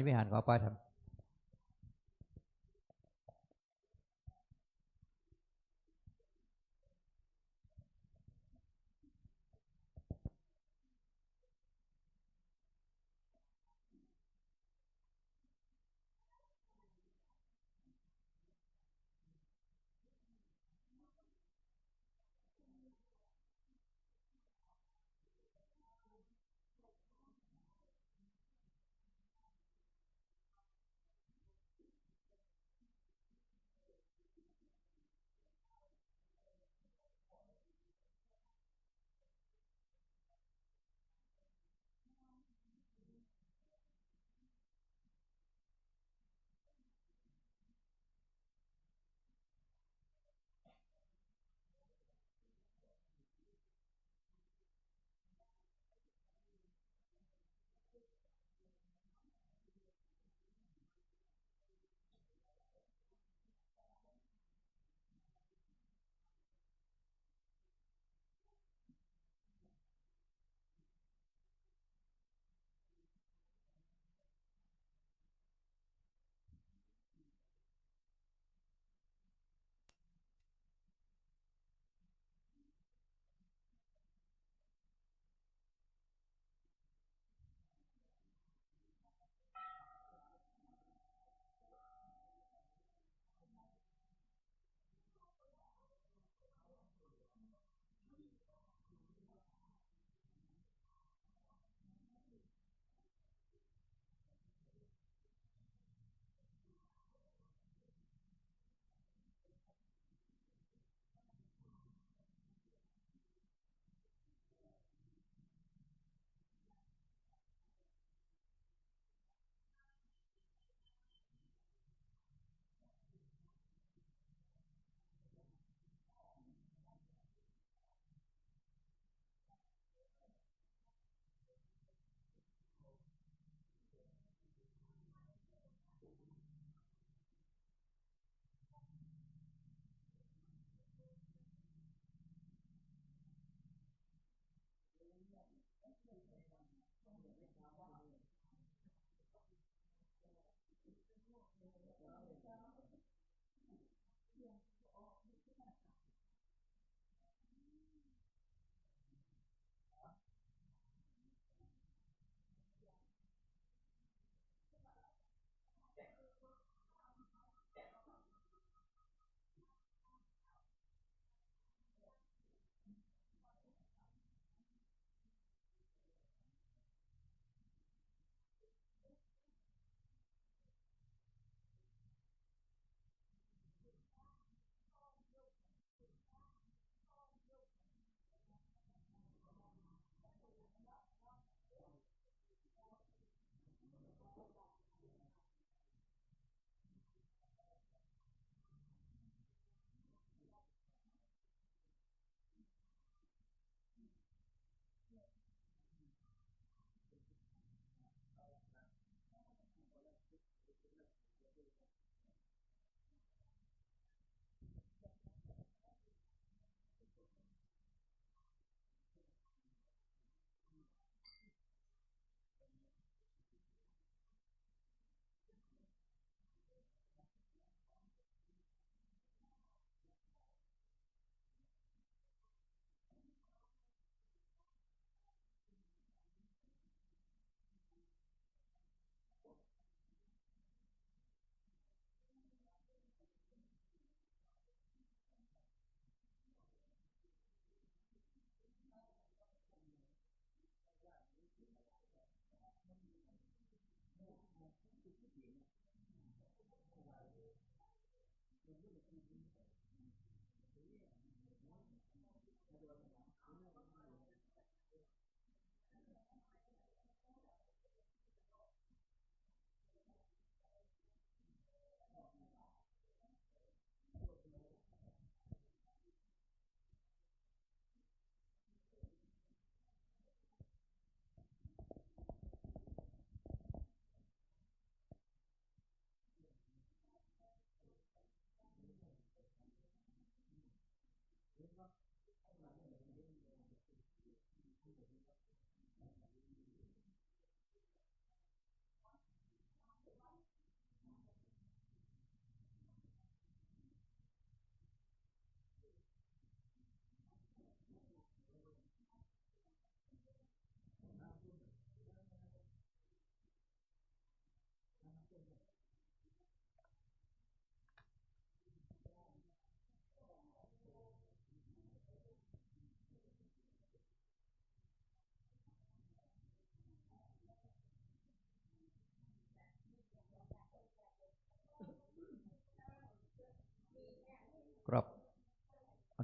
นวิหารขอปาทำ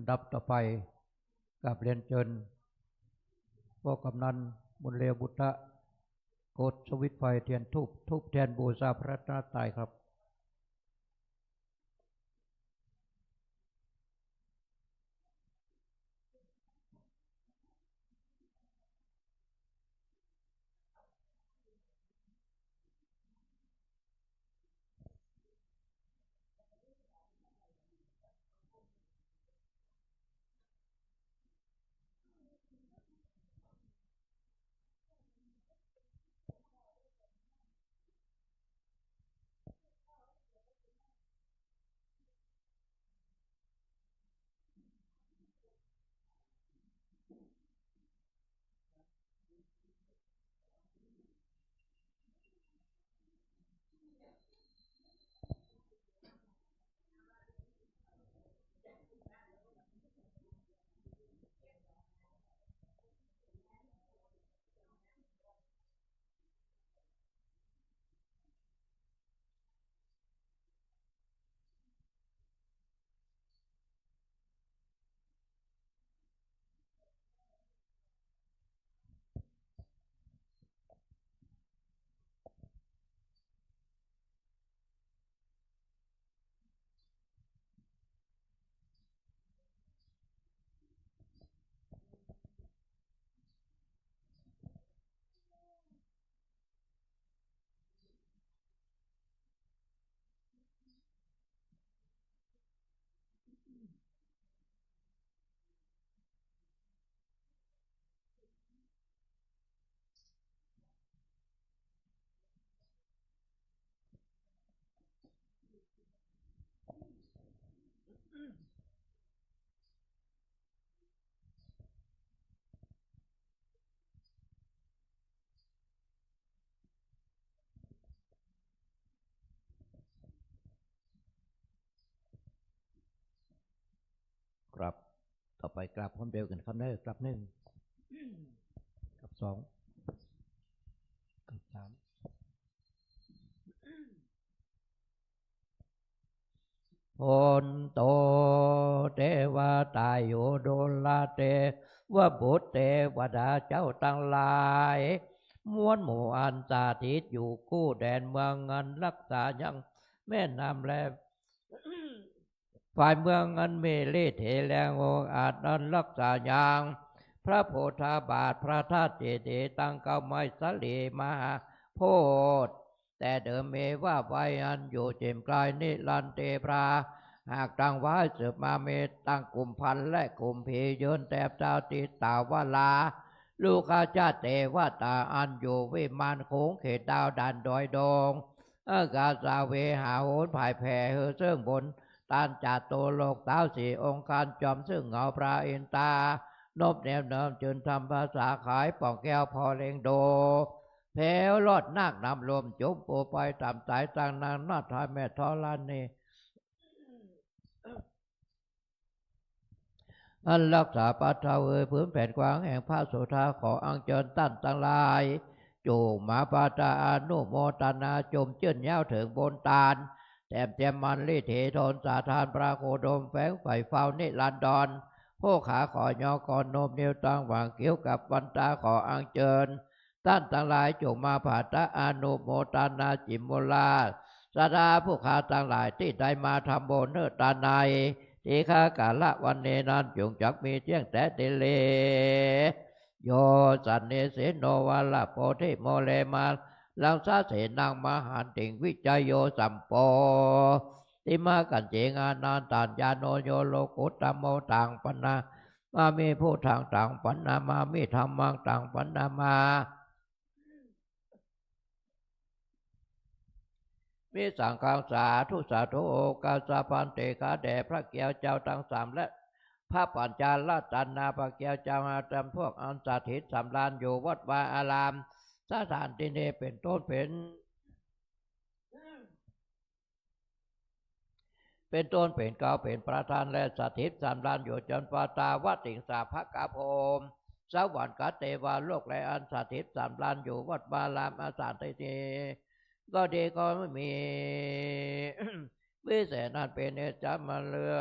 นดับต่อไปกับเรียนเชิญพ่อกำนันบุญเลวบุตรโกดสวิตไฟเทียนทูบแทนบูชาพระรัตนตรัยครับครับต่อไปกราบพร้อมเดียวกันครับเนอกราบหนึ่งกราบสองกราบสามพนโตเทวตาโยโดลาเตวะบุตรเทวดาเจ้าตั้งหลายมวลหมู่อันสาธิตอยู่คู่แดนเมืองเงินรักษายังแม่น้ำแลฝ่ายเมืองอันเมเลเทแลงองอาจนั้นรักษาอย่างพระโพธาบาทพระธาตุเจดีย์ตั้งเก้าไม้สลีมหาโพธิ์แต่เดิมเมว่าไว้อันอยู่เจมกลายนิรันเตพราหากตั้งไว้สืบมาเมตตั้งกลุ่มพันและกลุ่มผีเยินแตบเจ้าติตาวลาลูกาชาเตวตาอันอยู่วิมานโขงเขตดาวดันดอยดงอากาสาเวหาโหนภายแผ่เฮือเสื่องบนตานจัดโตโลกเต้าสี่องค์การจอมซึ่งเงาพระอินตานบแนมเนิมจึงทำภาษาขายป่องแก้วพอเลงโดแผวรอดนาคนำลมจุบปูไปตามสายต่างนางนาทายแม่ทอลานีอันรักษาปัทเวยพื้นแผ่นกว้างแห่งพระสุธาขออังเจิญตั้นตั้งลายจูมาปาตาอนุโมตนาจมเจื้นเย้าถึงบนตาลแต้มมันลิเถโทนสาทานปราโคดมแฝงไฟเฝ้านิลันดอนผู้ขาขอยอกรนมนิ้วตังหวังเกี่ยวกับวันตาขออังเจิญท่านทั้งหลายจงมาผาตะอนุโมทนาจิมโมลาสดาผู้ขาทั้งหลายที่ได้มาทำบุญเนื้อตาในที่ข้ากาละวันนี้นั้นจงจักมีเที่ยงแต่เตเลโยสันเนเสโนวาลโพธิโมเลมาลังสาเสนังมหันติงวิจัยโยสัมโปติมากันเจงานันตานญาโนโยโลกุตตโมต่างปนามามีผู้ทางต่างปันนามามีธรรมังต่างปันนามามีสังฆังสาธุสาธุโอกาสาพันเตกาแด่พระเกียวเจ้าทั้งสามและพระปัญจาลตันนาพระเกียวเจ้ามาจำพวกอันสถิตสำราญอยู่วัดวาอารามสถานที่นี้เป็นต้นเป็นต้นเป็นเก่าเป็นประธานและสถิตสำราญอยู่จนปาตาวัดติงสาภกาโพมสวรรค์กัตเทวาโลกและอันสถิตสำราญอยู่วัดวาอารามอาสาติเตก็ดีก็ไม่มีวิเศษนั้นเป็นเอจามาเรือ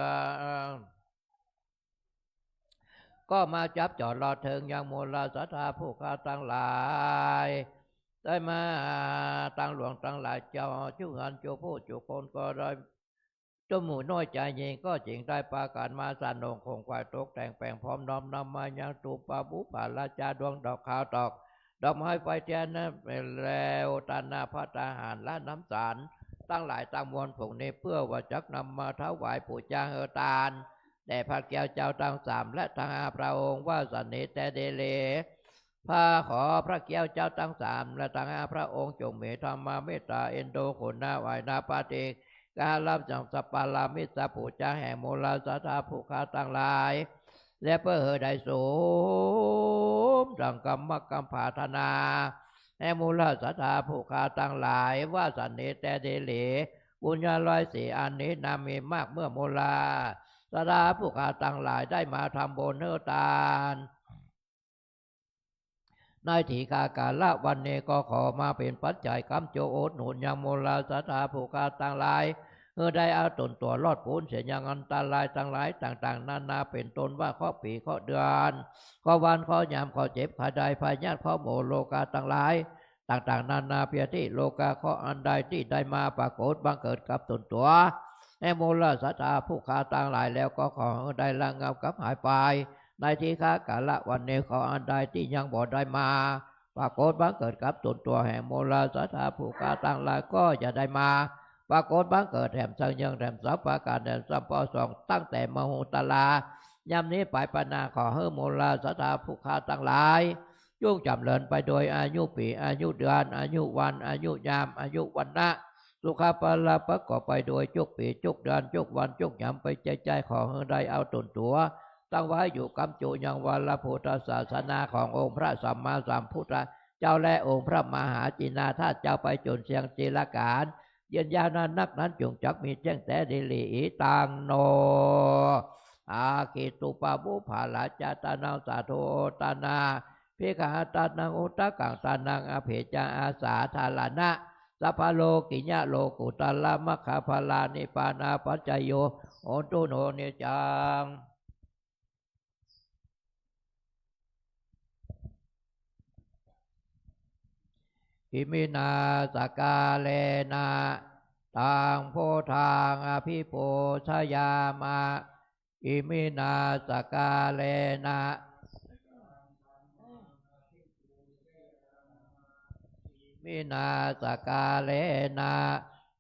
ก็มาจับจอดรอเทิงยังมูลศรัทธาผู้ข้าตั้งหลายได้มาตั้งหลวงตั้งหลายเจ้าชื่อหันจูผู้จุคนก็ได้จมูกน้อยใจเย็นก็จริงได้ปาการมาสานนงคงควายตกแต่งแปลงพร้อมน้อมนำมายังตูปาบุปาราจาดวงดอกขาวตอกดอกไม้ไฟเทียนนั้นเป็นแล้วตานาพระทหารและน้ำสารตั้งหลายตั้งมวลผงนี้เพื่อว่าจักนำมาถวายปู่จางตาลแด่พระแก้วเจ้าทั้งสามและทั้งห้าพระองค์ว่าสนิทแต่เดเลพระขอพระแก้วเจ้าทั้งสามและทั้งห้าพระองค์จงเมตธรรมาเมตตาเอ็นโดขุนนาไหวนาปาติการรับจังสปาลามิสปู่จางแห่งมูลศรัทธาผู้ข้าตั้งหลายและเพื่อได้สมดังกรรมกรรมภาธนาแห่งมูลศรัทธาผู้ข้าตั้งหลายว่าสันนิแต่เดเลบุญญา104อันนี้นามีมากเมื่อมูลศรัทธาผู้ข้าตั้งหลายได้มาทำบุญเนื้อทานในถีกากาละวันนี้ก็ขอมาเป็นปัจจัยคำโจโอดหนุนยังมูลศรัทธาผู้ข้าตั้งหลายได้เอาตนตัวรอดพ้นเสียยังอันตรายทั้งหลายต่างๆนานาเป็นต้นว่าข้อปีข้อเดือนข้อวันข้อยามข้อเจ็บข้อใดพยาธิข้อโมโลกาทั้งหลายต่างๆนานาเพียที่โลกาข้ออันใดที่ได้มาปรากฏบังเกิดกับตนตัวให้มูลศรัทธาผู้ข้าตั้งหลายแล้วก็ขอได้ละเงากับหายไปในที่ค้ากาละวันนี้ขออันใดที่ยังบ่ได้มาปรากฏบังเกิดกับตนตัวแห่งมูลศรัทธาผู้ข้าตั้งหลายก็จะได้มาปรากฏบังเกิดแห่งสังยังแห่งสัพพะการแห่งสัมปอสองตั้งแต่มโหตลายามนี้ไปปนาขอให้มูลศรัทธาผู้ข้าตั้งหลายจงจำเริญไปโดยอายุปีอายุเดือนอายุวันอายุยามอายุวันนะสุขภาละประกอบไปโดยจุกปีจุกเดือนจุกวันจุกยามไปใจขอให้ได้เอาตนตัวตั้งไว้อยู่กำจุยังวันละพุทธศาสนาขององค์พระสัมมาสัมพุทธเจ้าและองค์พระมหาจินาถาเจ้าไปจนเชียงจีลการเย็นยาวนานนักนั้นจงจักมีแจ้งแต่ดิลีตังโนอาคิตุปาบุภาลาจาตานังสาโทตานาพิกาตานังอุตตะกังตานังอภิจาอาสาธาลานะสัพพโลกิญะโลกุตลามัคคาภลานิปานาปัจจโยโอตุโนเนจังอิมินาสกาเลนะตังโพธังอภิปูชยามาอิมินาสกาเลนะมินาสกาเลนะ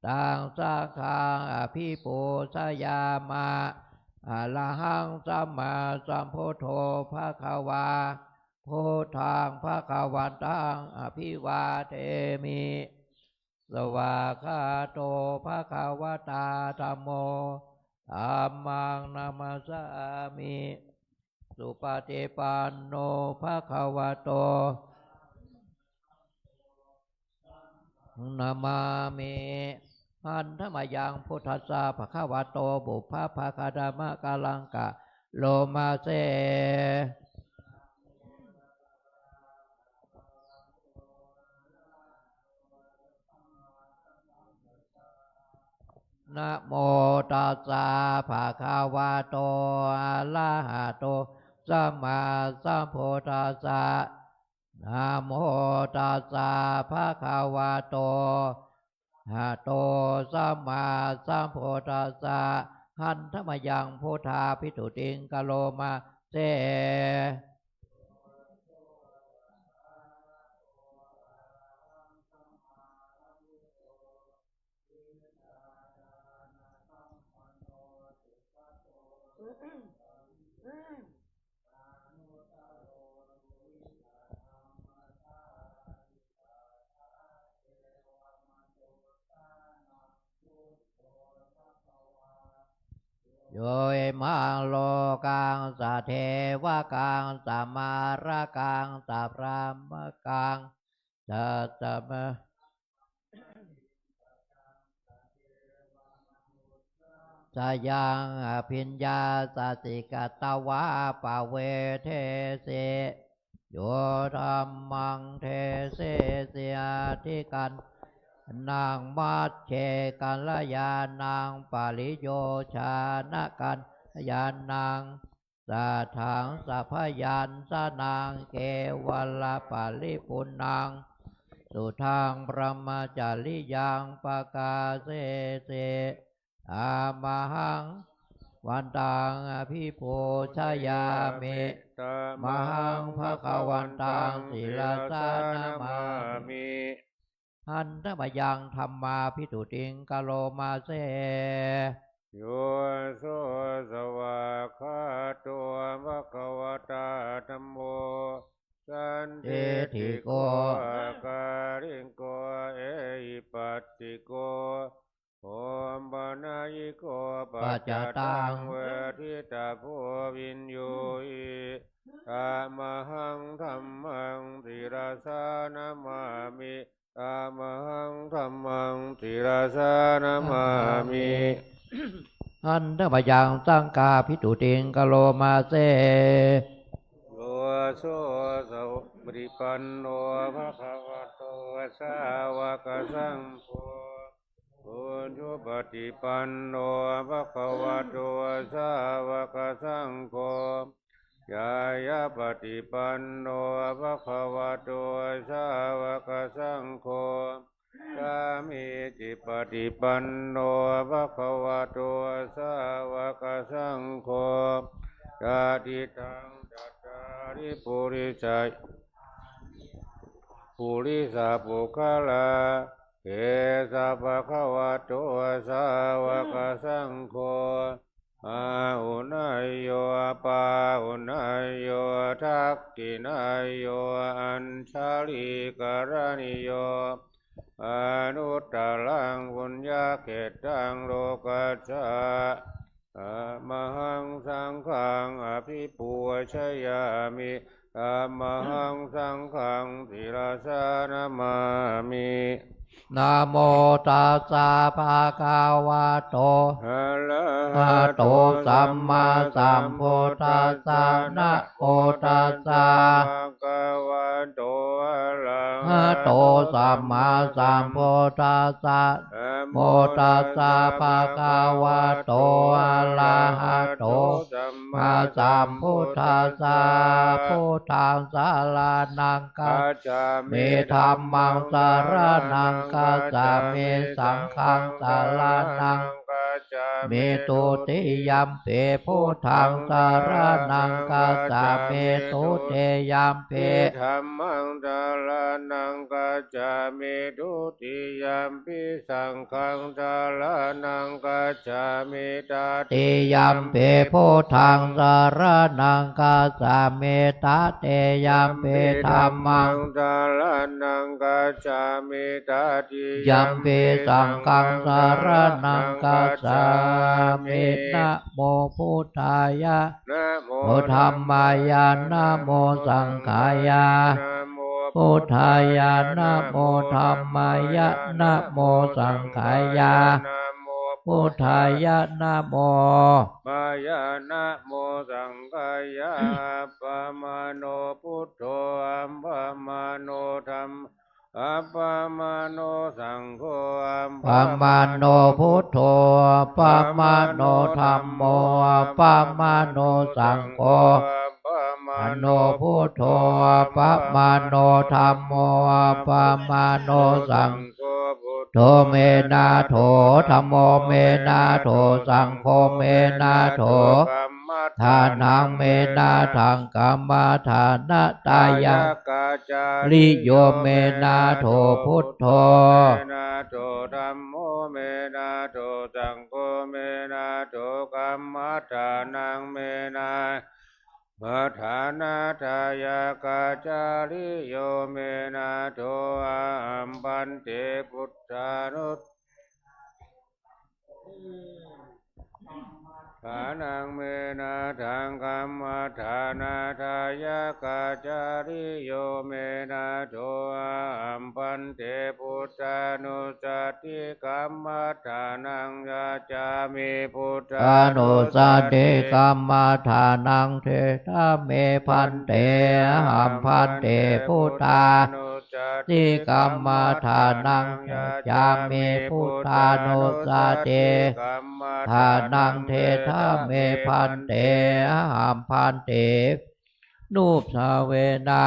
ตังสังฆังอภิปูชยามาอะระหังสัมมาสัมพุทโธภควาพุทธังภควันตังอภิวาเทมิสวากขาโตภควตาธัมโมธัมมังนามัสสามิสุปฏิปันโนภควโตนามามิหันธมยังพุทธัสสะภควโตบุพพภคดามะกาลังกะโลมาเสนะโมตัสสะภะคะวะโตอะระหะโตสัมมาสัมพุทธัสสะนะโมตัสสะภะคะวะโตอะโตสัมมาสัมพุทธัสสะหันธมยังพุทธาภิกขุติงกะโลมาเสโยมังโลกังสะเทวะกังสะมาระกังสะพรามกังสัตตมะสยังอภิญญาสติกตวะปะเวเทเสโยธรรมังเทเสเสียทิกันนางมัดเชกัลยานางปาลิโยชานะกันยานางส สัทธังสัพพยัญชนะเกวัลลปาลิปุณังสุทังพระมจาริยังปะกาเสเสอามหังวันตังอภิปูชยามิมหังภคะวันตังศิลาสานามามิหันตมยังธรรมาภิตุติงกะโลมาเสโยโสสวากขาโตภะคะวะตาธัมโมสันติติโกการิโกเอหิปัสสิโกโอมปนายิโกปัจจตังเวทิตาโพวินโยอิธรรมหังธัมมังติราสานามามิธรรมหังธัมมังติราสานามามิหันตมยังสังฆาภิตุติงกะโลมาเสโยโสสาวบริปันโนภะคะวะโตสาวกสังโฆปุญญปฏิปันโนภะคะวะโตสาวกสังโฆยายาปฏิปันโนภะคะวะโตสาวกสังโฆสามีจิปฏิปันโนภะคะวะโตสาวกสังโฆญาติตังจัตตาริปุริสัยปุริสาปุคลาเกสะภะคะวะโตสาวกสังโฆอาหุนายโยปาหุนายโยทักขินายโยอัญชาลิกรณิโยอนุตตรังบุญญาเขตังโลกัสสะมหังสังฆังอภิปูชยามิมหังสังฆังศิลาสานามามินะโมตัสสะภะคะวะโตอะระหะโตสัมมาสัมพุทธัสสะนะโมตัสสะภะคะวะโตอะระหะโตสัมมาสัมพุทธัสสะโมตัสสะภะคะวะโตอะระหะโตสัมมาสัมพุทธัสสะพุทธังสารนังกัจฉามิธัมมังสารนังกัจฉามิสังฆังสารนังเมตุติยัมเปพุทธังสารนังกัจจามิตุเตยัมเปธัมมังสารนังกัจจามิตุติยัมปิสังฆังสารนังกัจจามิตติยัมเปพุทธังสารนังกัจจามิตเตยัมเปธัมมังสารนังกัจจามิตติยัมเปสังฆังสารนังกัจจามินะโมพุทธายะนะโมธัมมายะนะโมสังฆายะพุทธายะนะโมธัมมายะนะโมสังฆายะพุทธายะนะโมมายะนะโมสังฆายะปะมาโนพุทโธอัมปะมาโนธัมอัปปะมาโนสังโฆอัมปะมาโนพุทโธปะมาโนธัมโมปะมาโนสังโฆปะมาโนพุทโธปะมาโนธัมโมปะมาโนสังโธเมนาโถธัมโมเมนาโถสังโฆเมนาโถทานังเมนาทังกัมมาทานะตายังลิโยเมนาโถพุทโธเมนาโถธัมโมเมนาโถสังโฆเมนาโถกัมมาทานังเมนามัฏฐานาทายากาจาริโยเมนาโถอัมปันเตพุทธานุตฐานังเมนาทังกัมมัฏฐานาทายากาจาริโยเมนาโถอัมปันเตพุทธานุสติกัมมัฏฐานังยาจามิพุทธานุสติกัมมัฏฐานังเทธาเมพันเตหัมพันเตพุทธานุส จัต ติกัมมาทานังจามิพุทธานุสาเตทานังเทธาเมพันเตอหัมพันเตนูปสาเวนา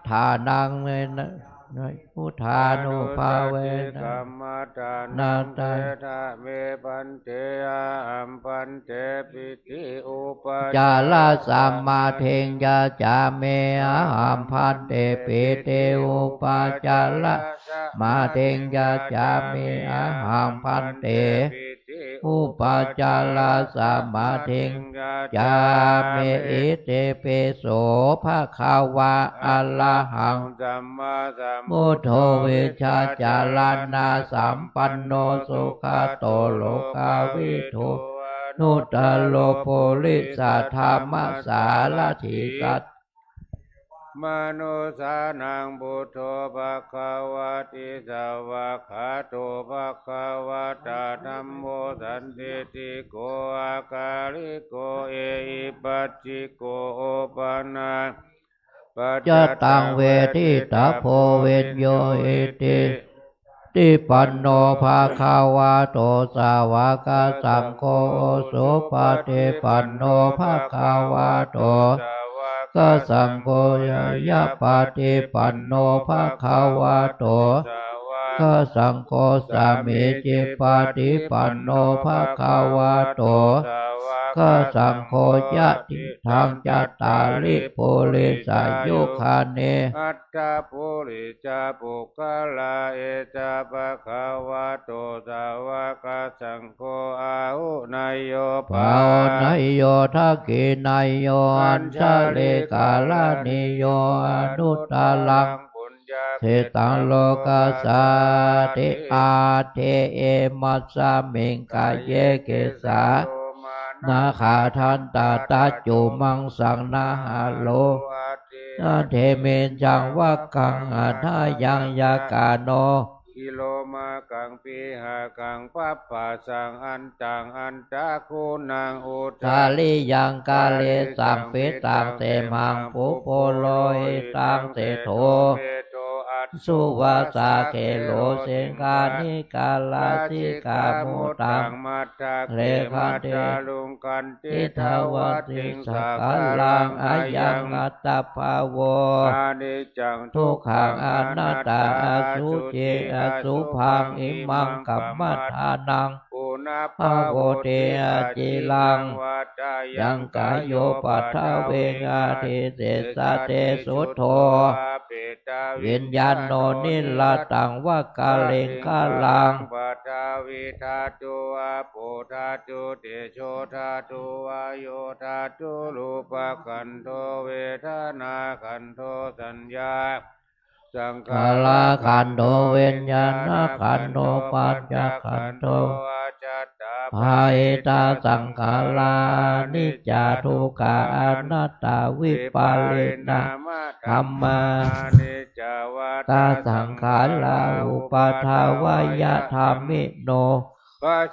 ทานังเมนะพุทธานุภาเวนะ กัมมาทานังเทธาเมพันเตอะหัมพันเตปิติอุปา จาลาสัมมาเทงยาจาเมอะหัมพันเตปิเตอุปาจาลามาเทงยาจาเมอะหัมพันเตอุปาจาลาสัมมาเทงจาเมอิเตเปโสภะคะวะอะระหัง สัมมาสัม มุทโธเวชาจารานาสัมปันโนสุขโตโลกาวิทูนุตตโลโพลิสัทธามัสสารถิสัต มนุสานังพุทโธภะคะวะติสาวะคะโตภะคะวะตาธัมโมสันติติโกอาการิโกเอหิปัสสิโกโอปานาปัจ จตังเวทิตาโพเวนโยเอติติปันโนภาคาวาโตสาวกสังโฆโสปฏิปันโนภาคาวาโตก็สังโฆยะปฏิปันโนภาคาวาโตก็สังโฆสามิจิปฏิปันโนภาคาวาโตก็สังโฆยะติทางจัตตาริปุริสายุคาเน อัตตาปุริจาปุกะลาเอจาภะคะวะโตสาวกสังโฆอาหุนายโย ภาวนายโยทักขินายโยอัญชาเลกาลานิโยอนุตตลัง ปุญญา เทตังโลกัสสาติอาเทเอมัสสามิงกายเยเกสานาขาทันตาตาจุมังสังนาหาโลนาเทเมจังวักกังอาทายังยากาโน กิโลมากังปีหากังปัปปะสังอันตังอันตะคูนังอุต กาลิยังกาเลสังปิตังเตมังปุโปโลหิตังเตโท เปโตอัต สุวาสาเคโลเสงกานิกาลาสิกามุตัง มัตตา เล เข พั มาน เต ตาลุงกันติ ทิ ท ทาว วั ติ ติง สั สั ก ก กา กา ลั ลั ง ง อา อา ยั ยัง อัตตาภาโว อานิจจัง ทุกขังอนัตตาอสุจิอสุพังอิมังกัมมัฏฐานัง ปุณา ภาโวเตอาจิลัง วัตา ยังกายโยปัทาเวงาทิเสสะเตสุโธวิญญาณโนนิลตังวะกาเลงกาลัง ปัทาวิทาตุอาปุทาตุเตโชทาตุวาโยทาตุรูปะขันโทเวทนาขันโทสัญญาสัง กาลาขันโตเวิญญาณขันโตปัญจขันโต อาจัตตา ภาเอตาสังขารานิจจาทุกขาอนัตตาวิปาลินาธัมมา นิจจวัต ตาสังขาราอุปาทาวายะธรรมิโน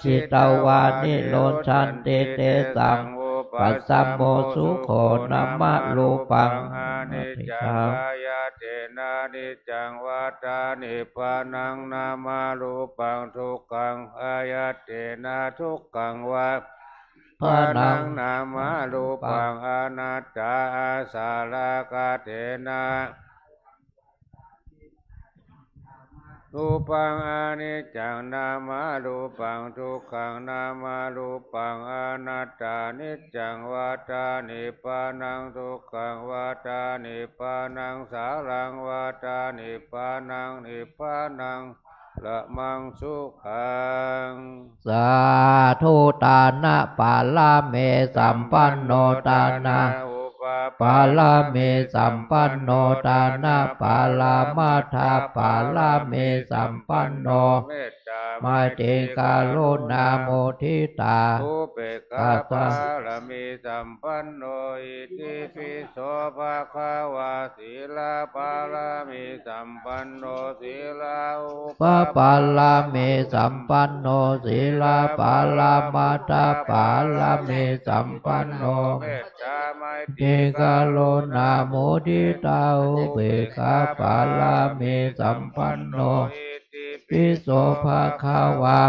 จิตวานิโลชันเตเตสัง ปัสสัมโมสุโขนัมมะรูปัง อานิจจังกายเทนานิจจังวัฏานิพพานังนามารูปังทุกขังอายตเทนะทุกขังวะ พานัง นามารูปังอนัตตาอาสาลากาเทนะรูปังอนิจจังนามารูปังทุกขังนามารูปังอนัตตานิจจังวัฏานิพพานังทุกขังวัฏานิพพานังสารังวัฏานิพพานังนิพพานังละมังสุขัง สาธุตานะปาลาเมสัมปันโนตานะปาลาเมสัมปันโนตานะปาลามาธาปาลาเมสัมปันโนมาเตกาโลนาโมทิตา อุเปกขาปาลามิสัมปันโนอิติปิโสภะคะวะศีลาปาลามิสัมปันโนศีลาอุ ปะปาลาเมสัมปันโนศีลาปาลามาตาปาลาเมสัมปันโน เมตตาไมต เต รี กาโลนาโมทิตาอุเบกขาปาลาเมสัมปันโนปิโสภาคาวา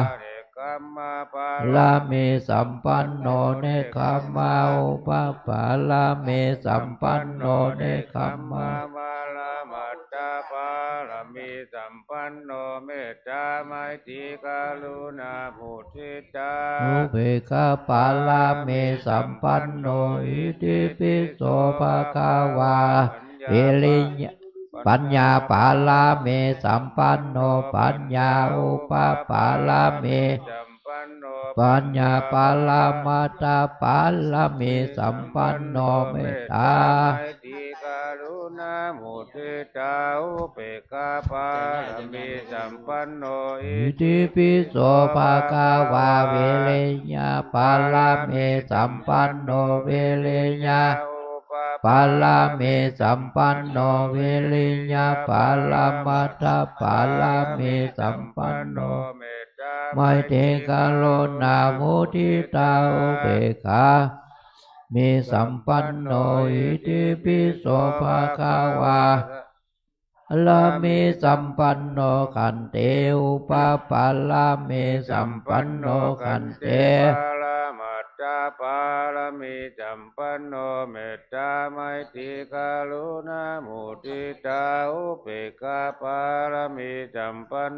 ลาเมสัมปันโนเนคัมมาอุปปาลาเมสัมปันโนเนคัมมาบาลามัตตาปาลามิสัมปันโนเมตตาไมตรีกรุณามุทิตาอุเบกขาปาลาเมสัมปันโนอิติปิโสภะคะวาเอลิญปัญญาปาลาเมสัมปันโนปัญญาอุปปาลาเมปัญญาปาลามาตาปาลาเมสัมปันโนเมตตามุทิตาอุเบกขาปาลามิสัมปันโนอิติปิโสภะคะวาเวเลญาปาลาเมสัมปันโนเวเลญาปาลาเมสัมปันโนเวเลญาปาลามาตาปาลาเมสัมปันโนไมเตกาโลนามุทิตาอุเบกขาเมสัมปันโนอิติปิโสภะคะวาลาเมสัมปันโนขันเตอุปปาลาเมสัมปันโนขันเตปาลามิสัมปันโนเมตตาไมตรีกรุณามุทิตาอุเบกขาปาลามิสัมปัน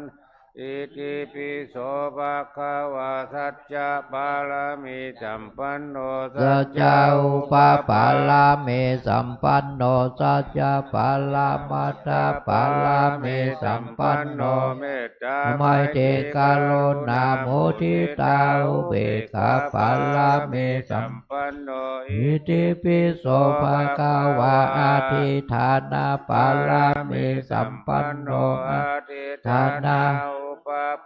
อิติปิโสภะคะวะสัจจะปาลามิสัมปันโนสัจจะอุปปาลาเมสัมปันโนสัจจะปาลามาตาปาลาเมสัมปันโนเมตตาไมเตกาโลนาโมทิตาอุเบกขาปาลาเมสัมปันโนอิติปิโสภะคะวะอาทิฐานาปาลาเมสัมปันโนอาทิฐานา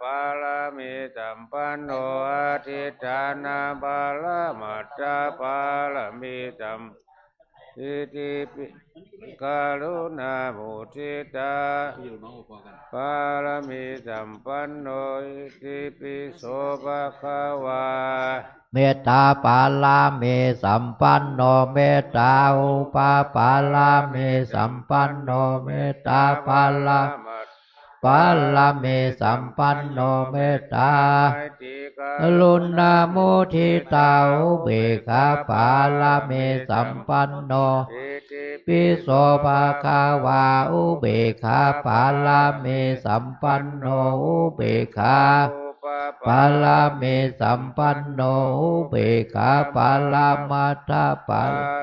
ปาลามิสัมปันโนอาทิฐานาปาลามัตตาปาลามิสัมอิติปิกรุณามุทิตาปาลามิสัมปันโนอิติปิโสภะคะวาเมตตาปาลาเมสัมปันโนเมตตาอุปปาลาเมสัมปันโนเมตตาปาลาปาลาเมสัมปันโนเมตตาลุณาโมทิตาอุเบกขาปาลาเมสัมปันโนปิโสภะคะวาอุเบกขาปาลาเมสัมปันโนอุเบกขาปาลาเมสัมปันโนอุเบกขาปาลามาตาปาลา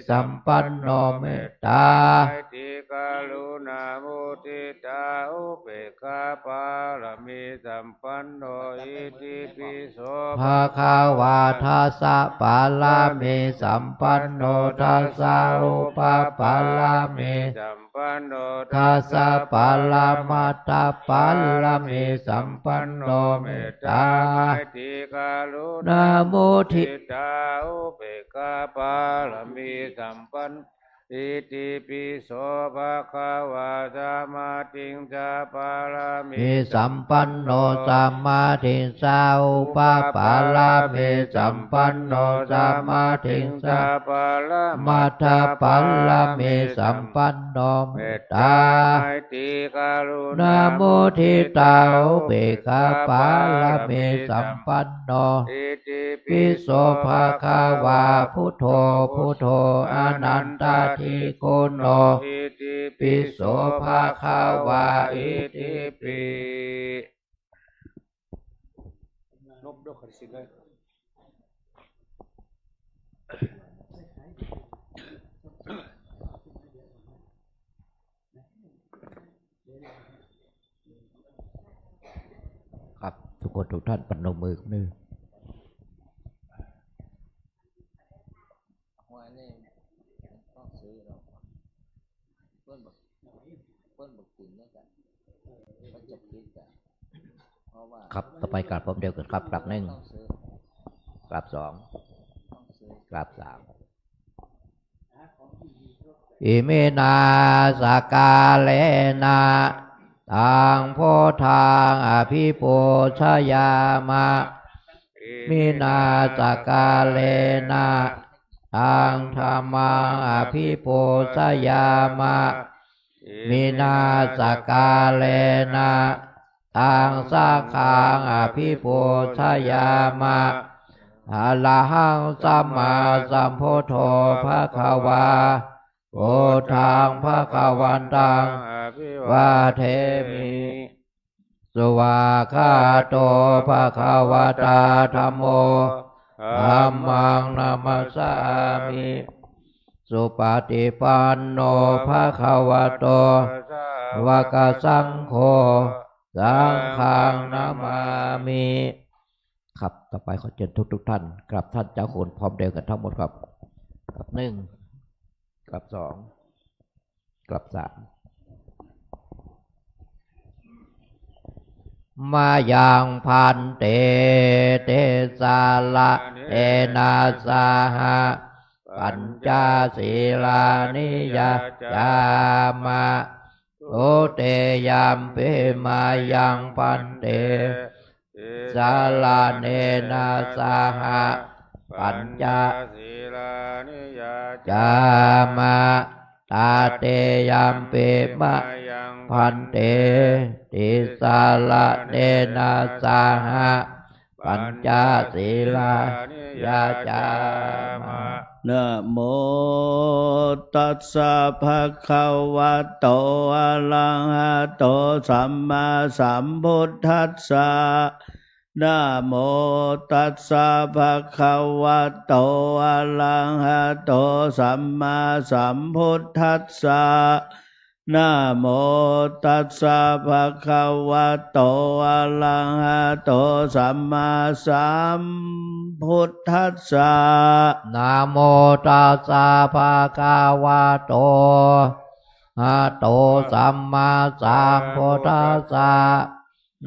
สัมปันโนเมตตากรุณามุทิตาอุเบกขาปาลามิสัมปันโนอิติปิโสภะคะวะทัสสะปาลามิสัมปันโนทัสสะอุปปาลามิสัมปันโนทัสสะปาลามาตาปาลามิสัมปันโนเมตตาติกาลุนาโมทิตาอุเบกขาปาลามิสัมปันอิติปิโสภะคะวะสัมมาทิฏฐิปาลามิสัมปันโนสัมมาทิฏฐิอุปปาลามิสัมปันโนสัมมาทิฏฐิปาลามัตถปาลามิสัมปันโนเมตตาติกรุณาโมทิตาอุเบกขาปาลามิสัมปันโนอิติปิโสภะคะวะพุทโธพุทโธอนันตทิโกโนอิติปิโสภะคะวะอิติปิครับทุกคนทุกท่านปนมมือมือครับต่อไปกราบผมเดียวกันครับกราบหนึ่งกราบสองกราบสามอิเมนาสกาเลนะตังโพทางอภิปูชยามะมินาสกาเลนะ ตังธรรมังอภิปูชยามะมินาสกาเลนะตังสังฆังอภิปูชยามะอะระหังสัมมาสัมพุทโธภควาโอทังภควันตังวาเทมิสุวาคาโตภควตาธัมโมธัมมังนามัสสามิสุปฏิปันโนภควโตวะกสังโฆสังฆังนามามิครับต่อไปขอเชิญทุกท่านกราบท่านเจ้าคุณพร้อมเดียวกันทั้งหมดครับกราบหนึ่งกราบสองกราบสามมายังพันเตเตสาละเอนาสาหะปัญจศีลานิยาจามะโอเตยัมปิมายังพันเตสาลาเนนาสาหะปัญจศีลานิยาจามะตาเตยัมปิมาพันเตติสาละเนนาสาหะปัญจศีลานิยาจามะนะโมตัสสะภะคะวะโตอะระหะโตสัมมาสัมพุทธัสสะนะโมตัสสะภะคะวะโตอะระหะโตสัมมาสัมพุทธัสสะนะโมตัสสะภะคะวะโตอะระหะโตสัมมาสัมพุทธัสสะนะโมตัสสะภะคะวะโตอะโตสัมมาสัมพุทธัสสะ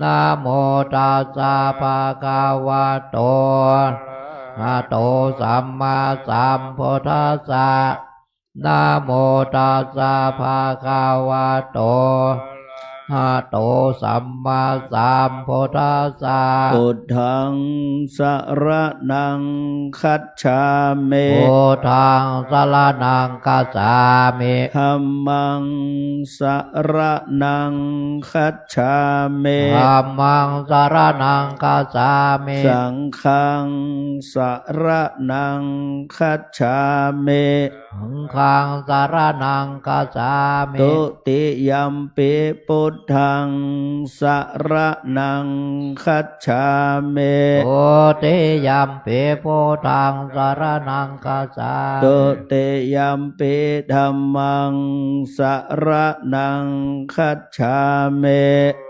นะโมตัสสะภะคะวะโตอะโตสัมมาสัมพุทธัสสะนะโมตัสสะภะคะวะโตอะโตสัมมาสัมพุทธัสสะพุทธังสรณังคัจฉามิพุทธังสรณังคัจฉามิธัมมังสรณังคัจฉามิธัมมังสรณังคัจฉามิสังฆังสรณังคัจฉามิสังฆังสรณังคัจฉามิตุติยัมปิพุทธังสรณังคัจฉามิตุติยัมปิพุทธังสรณังคัจฉามิตุติยัมปิธัมมังสรณังคัจฉามิ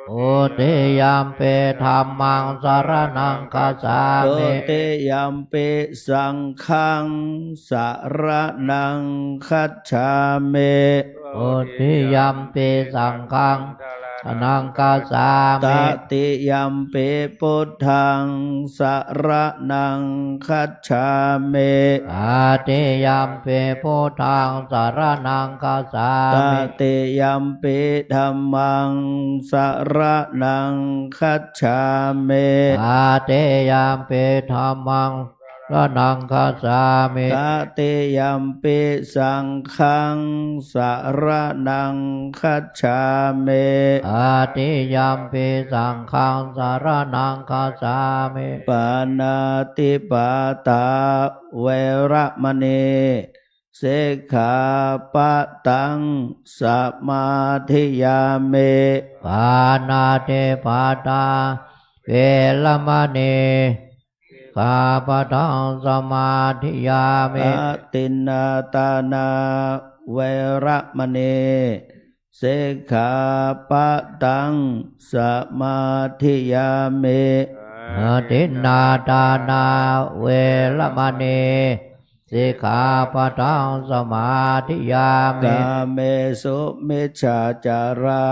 ตุติยัมปิธัมมังสรณังคัจฉามิตุติยัมปิสังฆังสรณังคัจฉามิตุติยัมปิสังฆังสรณังคัจฉามิตติยัมปิพุทธังสรณังคัจฉามิตติยัมปิพุทธังสรณังคัจฉามิตติยัมปิธัมมังสรณังคัจฉามิตติยัมปิธัมมังสรณังคัจฉามิตติยัมปิสังฆังสรณังคัจฉามิตติยัมปิสังฆังสรณังคัจฉามิปานาติปาตาเวระมณีสิกขาปะตังสมาธิยามิปานาติปาตาเวรมณีข้าพเจ้าสมาธิยามิตินนาตานาเวระมณีสิกขาปะตังสมาธิยามิตินนาตานาเวรมณีสิกขาปะทังสมาธิยามิกาเมสุมิจฉาจารา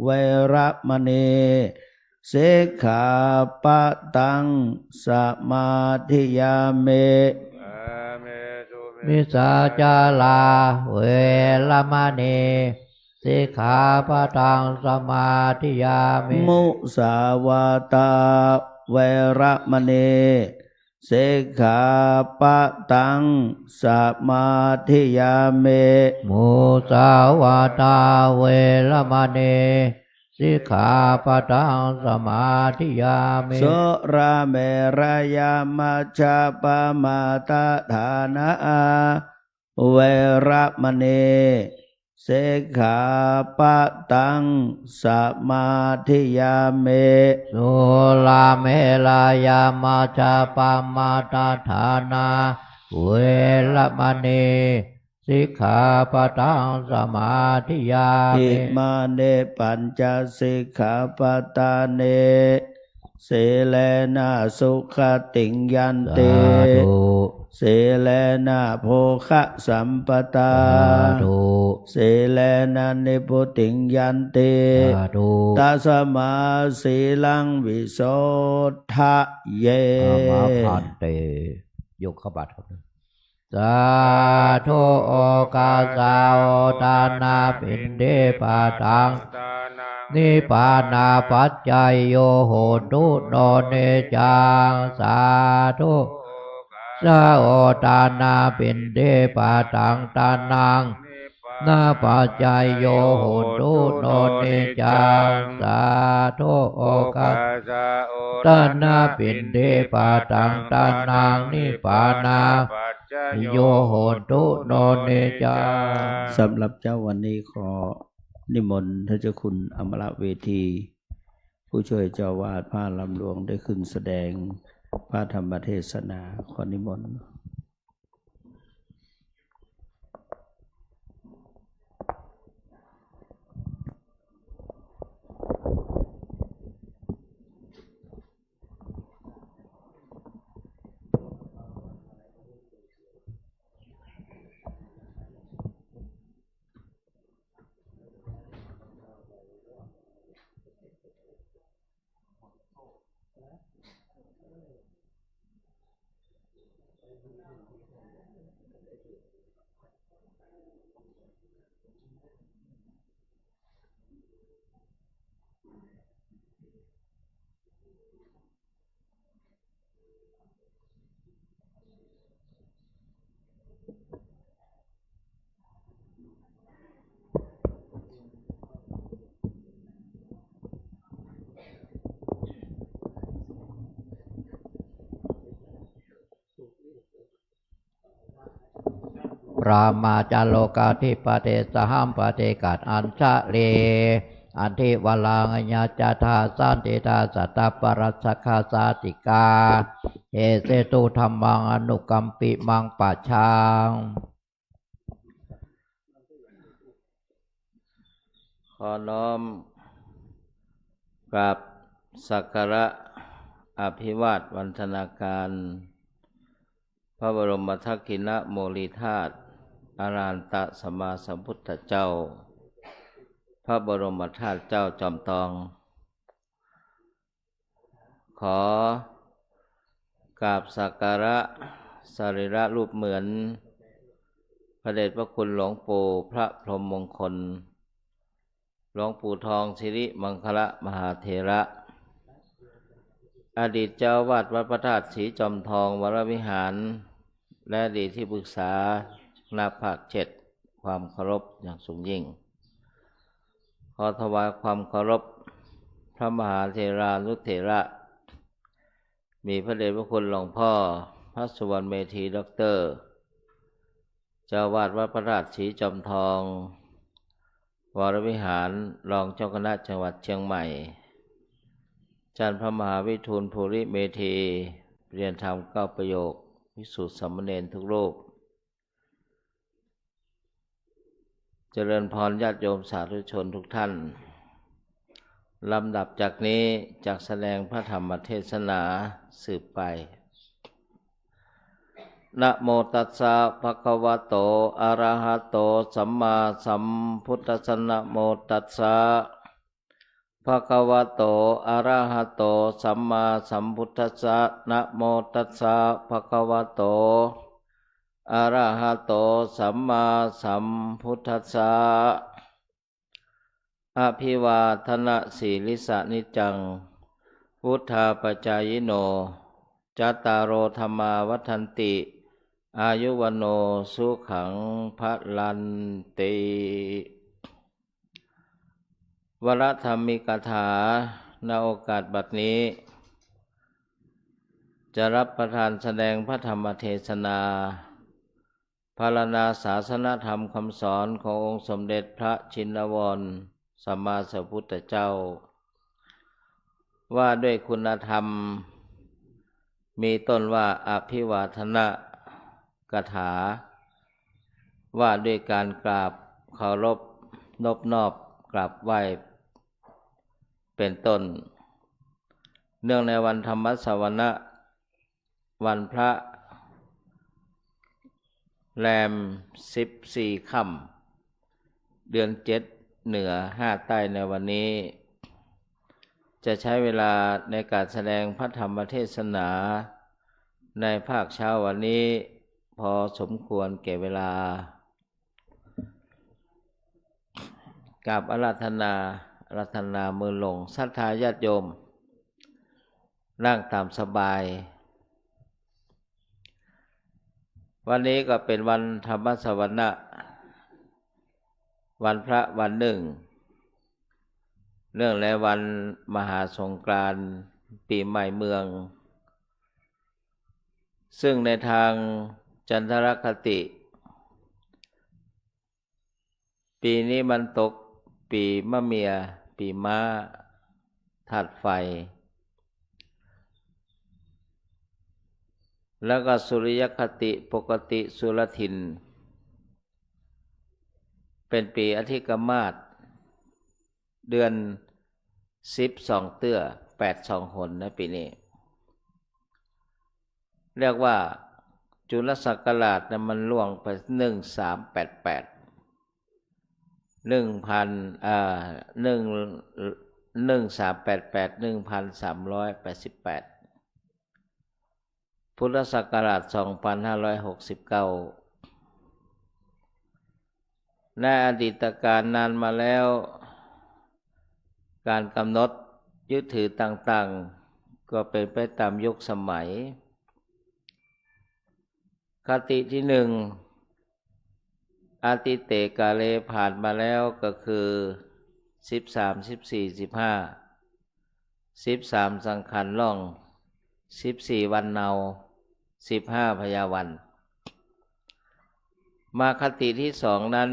เวระมณีสิกขาปะตังสมาธิยามิมิสาจาลาเวรมณีสิกขาปะทังสมาธิยามิมุสาวาตาเวระมณี เสขาปะตังสมาธิยาเม มุสาวาตาเวรมณีสิกขาปะทังสมาธิยามิ โสราเมรยามัจจปมาตฐานะเวรมณีเสขาปะตังสมาธิยาเม สุลาเมลายามาจาปามาตาฐานาเวรมณีสิกขาปะทังสมาธิยา อิ มิ มาเนปัญจสิกขาปตาเนเสเลนะสุขติงยันเต สาธุ เสเลนะโภคะสัมปตา สาธุ เสเลนะนิพุติงยันเต สาธุ ตัสมาสีลังวิโสทะเย อามาพันเตยกขบัตรครับสาธุโอกาสาวตานาปินเดปาตังนิพพานาปัจจัยโยโหตุโนเนจังสาธุสาโอตานาปินเดปาตังตานังนาปัจจัยโยโหตุโนเนจังสาธุโอกาสตานาปินเดปาตังตานังนิพพานาโยโหตุโนเนจัง สำหรับเจ้าวันนี้ขอนิมนต์ท่านเจ้าคุณอมรเวที ผู้ช่วยเจ้าวาดพระลำหลวงได้ขึ้นแสดงพระธรรมเทศนาขอนิมนต์ รามาจาโลกาธิปเตสหัมปเตกัดอัญชะเลอันทิวลังญาจาธาสันติตาสัตตปรัสสคาสาติกาเอเสตุธรรมังอนุกัมปิมังปัจชัง ขอน้อมกราบสักการะอภิวาทวันธนาการพระบรมทักษิณโมลีธาตุอารันตสัมมาสัมพุทธเจ้า พระบรมธาตุเจ้าจอมทอง ขอกราบสักการะสรีระรูปเหมือนพระเดชพระคุณหลวงปู่พระพรหมมงคลหลวงปู่ทองสิริมังคละมหาเถระอดีตเจ้าวาดวัดพระธาตุศรีจอมทองวรวิหารและอดีตที่ปรึกษาคณะภาค7ความเคารพอย่างสูงยิ่งขอถวายความเคารพพระมหาเถรานุเถระมีพระเดชพระคุณหลวงพ่อพระสุวรรณเมธีด็อกเตอร์เจ้าวาดวัดพระธาตุศรีจอมทองวรวิหารรองเจ้าคณะจังหวัดเชียงใหม่อาจารย์พระมหาวิทูลภูริเมธีเรียนธรรม9ประโยควิสุทธิสามเณรทุกรูปเจริญพรญาติโยมสาธุชนทุกท่านลำดับจากนี้จากแสดงพระธรรมเทศนาสืบไปนะโมตัสสะภะคะวะโตอะระหะโตสัมมาสัมพุทธัสสะนะโมตัสสะภะคะวะโตอะระหะโตสัมมาสัมพุทธัสสะนะโมตัสสะภะคะวะโตอะระหะโตสัมมาสัมพุทธัสสะอภิวาทนะสีลิสะนิจังพุทธาปจายโน จัตตารโอธรรมาวัฏันติอายุวันโนสุขังพลันติวรธรรมิกถาณโอกาสบัดนี้จะรับประทานแสดงพระธรรมเทศนาพรรณนาศาสนธรรมคำสอนขององค์สมเด็จพระชินวรสัมมาสัมพุทธเจ้าว่าด้วยคุณธรรมมีต้นว่าอภิวาทนะกถาว่าด้วยการกราบเคารพนบนอบกราบไหว้เป็นต้นเนื่องในวันธรรมสวนะวันพระแรม14 ค่ำเดือน7เหนือ5ใต้ในวันนี้จะใช้เวลาในการแสดงพระธรรมเทศนาในภาคเช้าวันนี้พอสมควรแก่เวลากราบอาราธนามือลงศรัทธาญาติโยมนั่งตามสบายวันนี้ก็เป็นวันธรรมสวนะวันพระวันหนึ่งเนื่องในวันมหาสงกรานต์ปีใหม่เมืองซึ่งในทางจันทรคติปีนี้มันตกปีมะเมียปีม้าธาตุไฟแล้วก็สุริยคติปกติสุรทินเป็นปีอธิกมาศเดือน12เตื้อ82หนในปีนี้เรียกว่าจุลศักราชมันล่วงไป1388 1388 พุทธศักราช2569ในอดีตการนานมาแล้วการกำหนดยึดถือต่างๆก็เป็นไปตามยุคสมัยคติที่หนึ่งอาติเตกาเลผ่านมาแล้วก็คือ13 14 15 13สังขันธ์ล่อง14วันเนา15พยาวันมาคติที่สองนั้น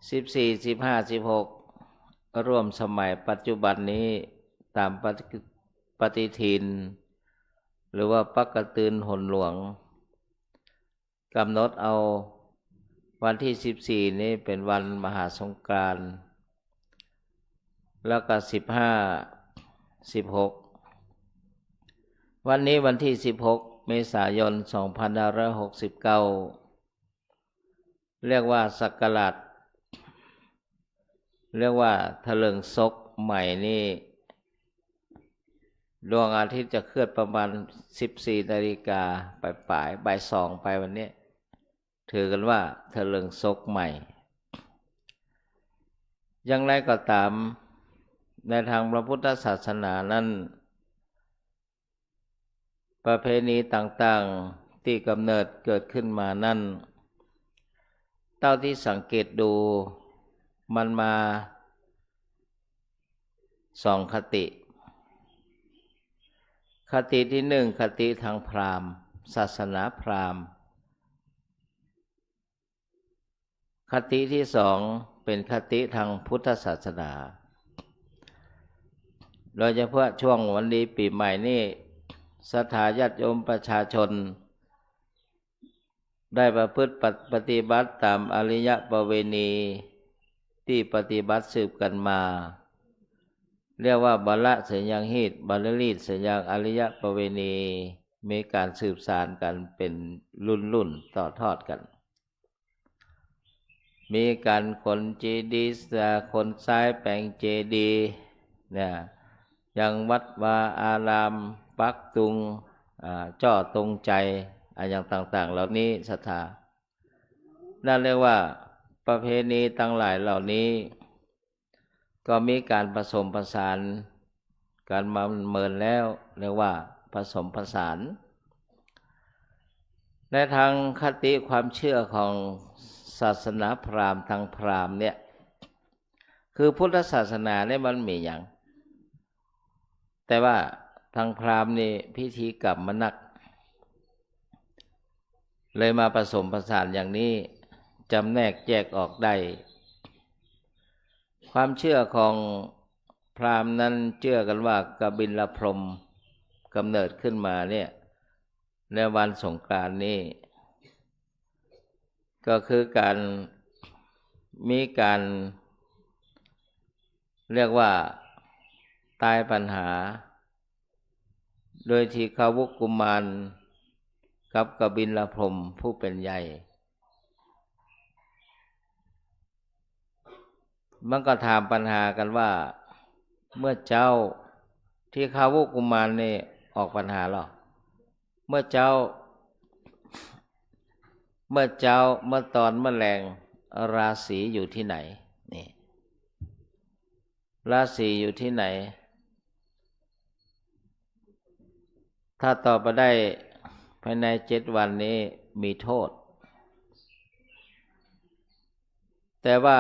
14 15 16ร่วมสมัยปัจจุบันนี้ตามปฏิทินหรือว่าปักกตืนหนหลวงกำหนดเอาวันที่14นี้เป็นวันมหาสงกรานต์แล้วก็15 16วันนี้วันที่16เมษายน2569เรียกว่าศักราชเรียกว่าถลิงศกใหม่นี่ดวงอาทิตย์จะเคลื่อนประมาณ 14 นาฬิกาปลายบ่าย2ไปวันนี้ถือกันว่าถลิงศกใหม่อย่างไรก็ตามในทางพระพุทธศาสนานั้นประเพณีต่างๆที่กำเนิดเกิดขึ้นมานั้นเท่าที่สังเกตดูมันมา2คติคติที่หนึ่งคติทางพราหมณ์ศาสนาพราหมณ์คติที่สองเป็นคติทางพุทธศาสนาโดยเฉพาะช่วงวันดีปีใหม่นี่ศรัทธาญาติโยมประชาชนได้ประพฤติปฏิบัติตามอริยประเวณีที่ปฏิบัติสืบกันมาเรียกว่าบัลละเสยยังฮีตบัลลีดเสยยังอริยประเวณีมีการสืบสานกันเป็นรุ่นต่อทอดกันมีการขนเจดีย์ขนทรายแปลงเจดีย์เนี่ยอย่างวัดวาอารามปักตุงจ้อตรงใจอย่างต่างๆเหล่านี้ศรัทธานั่นเรียกว่าประเพณีทั้งหลายเหล่านี้ก็มีการผสมผสานการมาเมินแล้วเรียกว่า ผสมผสานในทางคติความเชื่อของศาสนาพราหมณ์ทางพราหมณ์เนี่ยคือพุทธศาสนาเนี่ยมันมีอย่างแต่ว่าทางพราหมณ์นี่พิธีกรรมมันหนักเลยมาผสมผสานอย่างนี้จำแนกแยกออกได้ความเชื่อของพราหมณ์นั้นเชื่อกันว่ากบิลพรหมกำเนิดขึ้นมาเนี่ยในวันสงกรานต์นี้ก็คือการมีการเรียกว่าตายปัญหาโดยที่เขาวุกุมารกับกบิลพรหมผู้เป็นใหญ่มันก็ถามปัญหากันว่าเมื่อเจ้าที่เขาวุกุมารนี่ออกปัญหาหรอเมื่อเจ้าเมื่อตอนแมลงราศีอยู่ที่ไหนนี่ราศีอยู่ที่ไหนถ้าตอบมาได้ภายใน7 วันนี้มีโทษแต่ว่า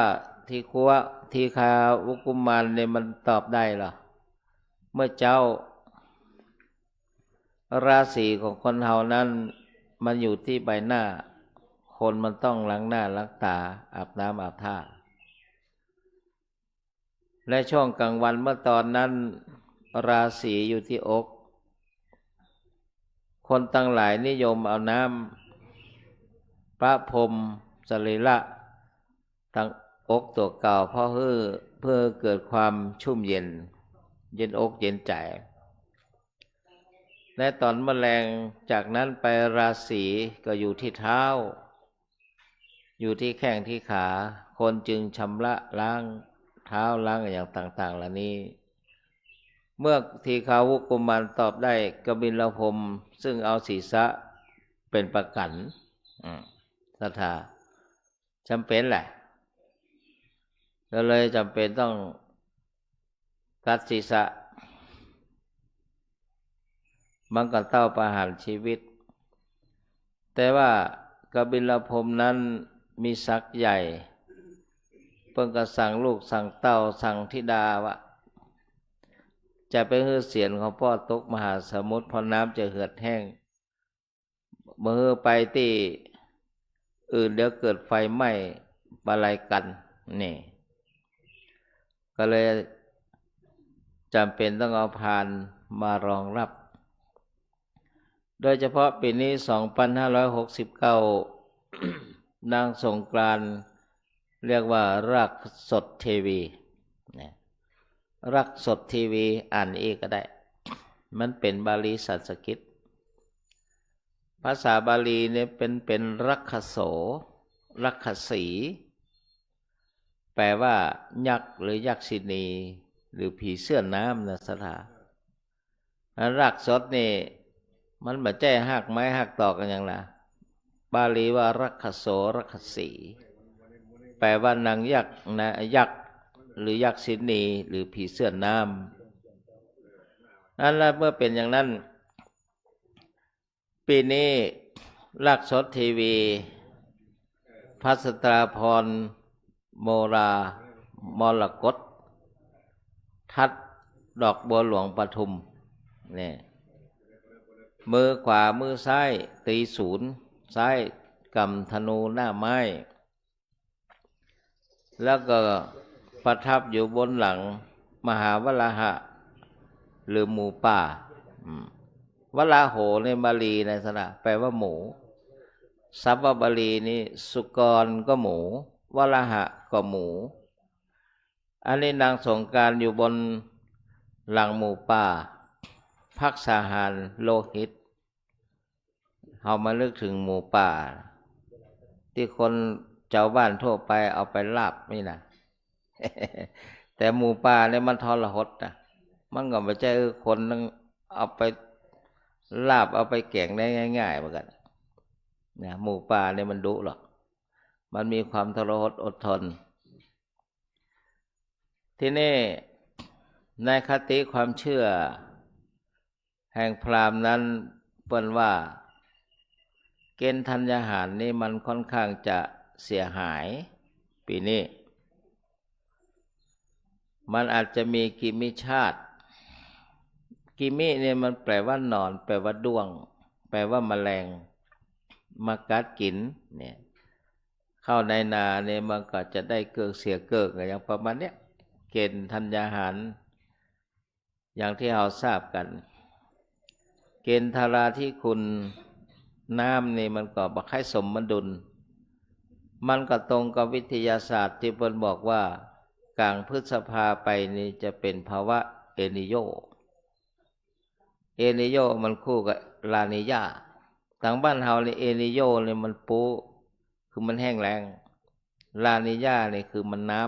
ที่คาวุกุมารเนี่ยมันตอบได้หรอเมื่อเจ้าราศีของคนเฮานั้นมันอยู่ที่ใบหน้าคนมันต้องล้างหน้าล้างตาอาบน้ำอาบท่าและช่วงกลางวันเมื่อตอนนั้นราศีอยู่ที่อกคนตั้งหลายนิยมเอาน้ำพระพรหมสรีระตั้งอกตัวเก่าเพื่อเกิดความชุ่มเย็นอกเย็นใจและตอนแมลงจากนั้นไปราศีก็อยู่ที่เท้าอยู่ที่แข้งที่ขาคนจึงชำระล้างเท้าล้างอย่างต่างๆเหล่านี้เมื่อทีฆาวุกุมารตอบได้กบิลพรหมซึ่งเอาศีรษะเป็นประกันศรัทธาจำเป็นแหละก็เลยจำเป็นต้องตัดศีรษะมันก็เต้าประหารชีวิตแต่ว่ากบิลพรหมนั้นมีศักดิ์ใหญ่เพิ่งก็สั่งลูกสั่งเต้าสั่งธิดาว่าจะไปฮื้อเสียนของพ่อตกมหาสมุทรพอน้ำจะเหือดแห้งเมื่อไปที่อื่นเดี๋ยวเกิดไฟไหม้บาลัยกันนี่ก็เลยจำเป็นต้องเอาพานมารองรับโดยเฉพาะปีนี้ 2569 นางสงกรานต์เรียกว่ารักสดเทวีรักสดทีวีอ่านเองก็ได้มันเป็นบาลีสันสกฤตภาษาบาลีเนี่ยเป็นรักขโสรักขสีแปลว่ายักษ์หรือยักษินีหรือผีเสื้อน้ำนะสถารักสดนี่มันไม่ใช่หักไม้หักตอกกันอย่างนะบาลีว่ารักขโสรักขสีแปลว่านางยักษ์นะยักษ์หรือยักษินีหรือผีเสื้อน้ำนั่นแหละเมื่อเป็นอย่างนั้นปีนี้รักสดทีวีภัสตราพรโมรามรกตทัดดอกบัวหลวงปทุมเนี่ยมือขวามือซ้ายตีศูนย์ซ้ายกำธนูหน้าไม้แล้วก็ประทับอยู่บนหลังมหาวราหะหรือหมูป่าวราโหในบาลีในสระแปลว่าหมูสัพพบาลีนี้สุกรก็หมูวราหะก็หมูอันนี้นางสงกรานต์อยู่บนหลังหมูป่าภักษาหารโลหิตเอามานึกถึงหมูป่าที่คนชาวบ้านทั่วไปเอาไปลาบนี่นะ แต่หมูป่าเนี่ยมันทรหดนะมันก็ไม่ใช่คนนึงเอาไปลาบเอาไปแกงได้ง่ายๆเหมือนกันนะหมูป่าเนี่ยมันดุหรอกมันมีความทรหดอดทนที่นี่ในคติความเชื่อ แห่งพราหมณ์นั้นเปิ้นว่าเกณฑ์ธัญญาหารนี่มันค่อนข้างจะเสียหายปีนี้มันอาจจะมีกิมิชาติกิมิเนี่ยมันแปลว่านอนแปลว่าด้วงแปลว่าแมลงมากัดกินเนี่ยเข้าในนาเนี่ยมันก็จะได้เกิดเสียเกิดอย่างประมาณเนี้ยเกณฑ์ธัญญาหารอย่างที่เราทราบกันเกณฑ์ธาราธิคุณน้ำนี่มันก็บักให้สมดุลมันก็ตรงกับวิทยาศาสตร์ที่เพิ่นบอกว่ากลางพฤษภาไปนี่จะเป็นภาวะเอนิโยมันคู่กับลานิญาทางบ้านเฮานี่เอนิโยนี่มันปูคือมันแห้งแล้งลานิญานี่คือมันน้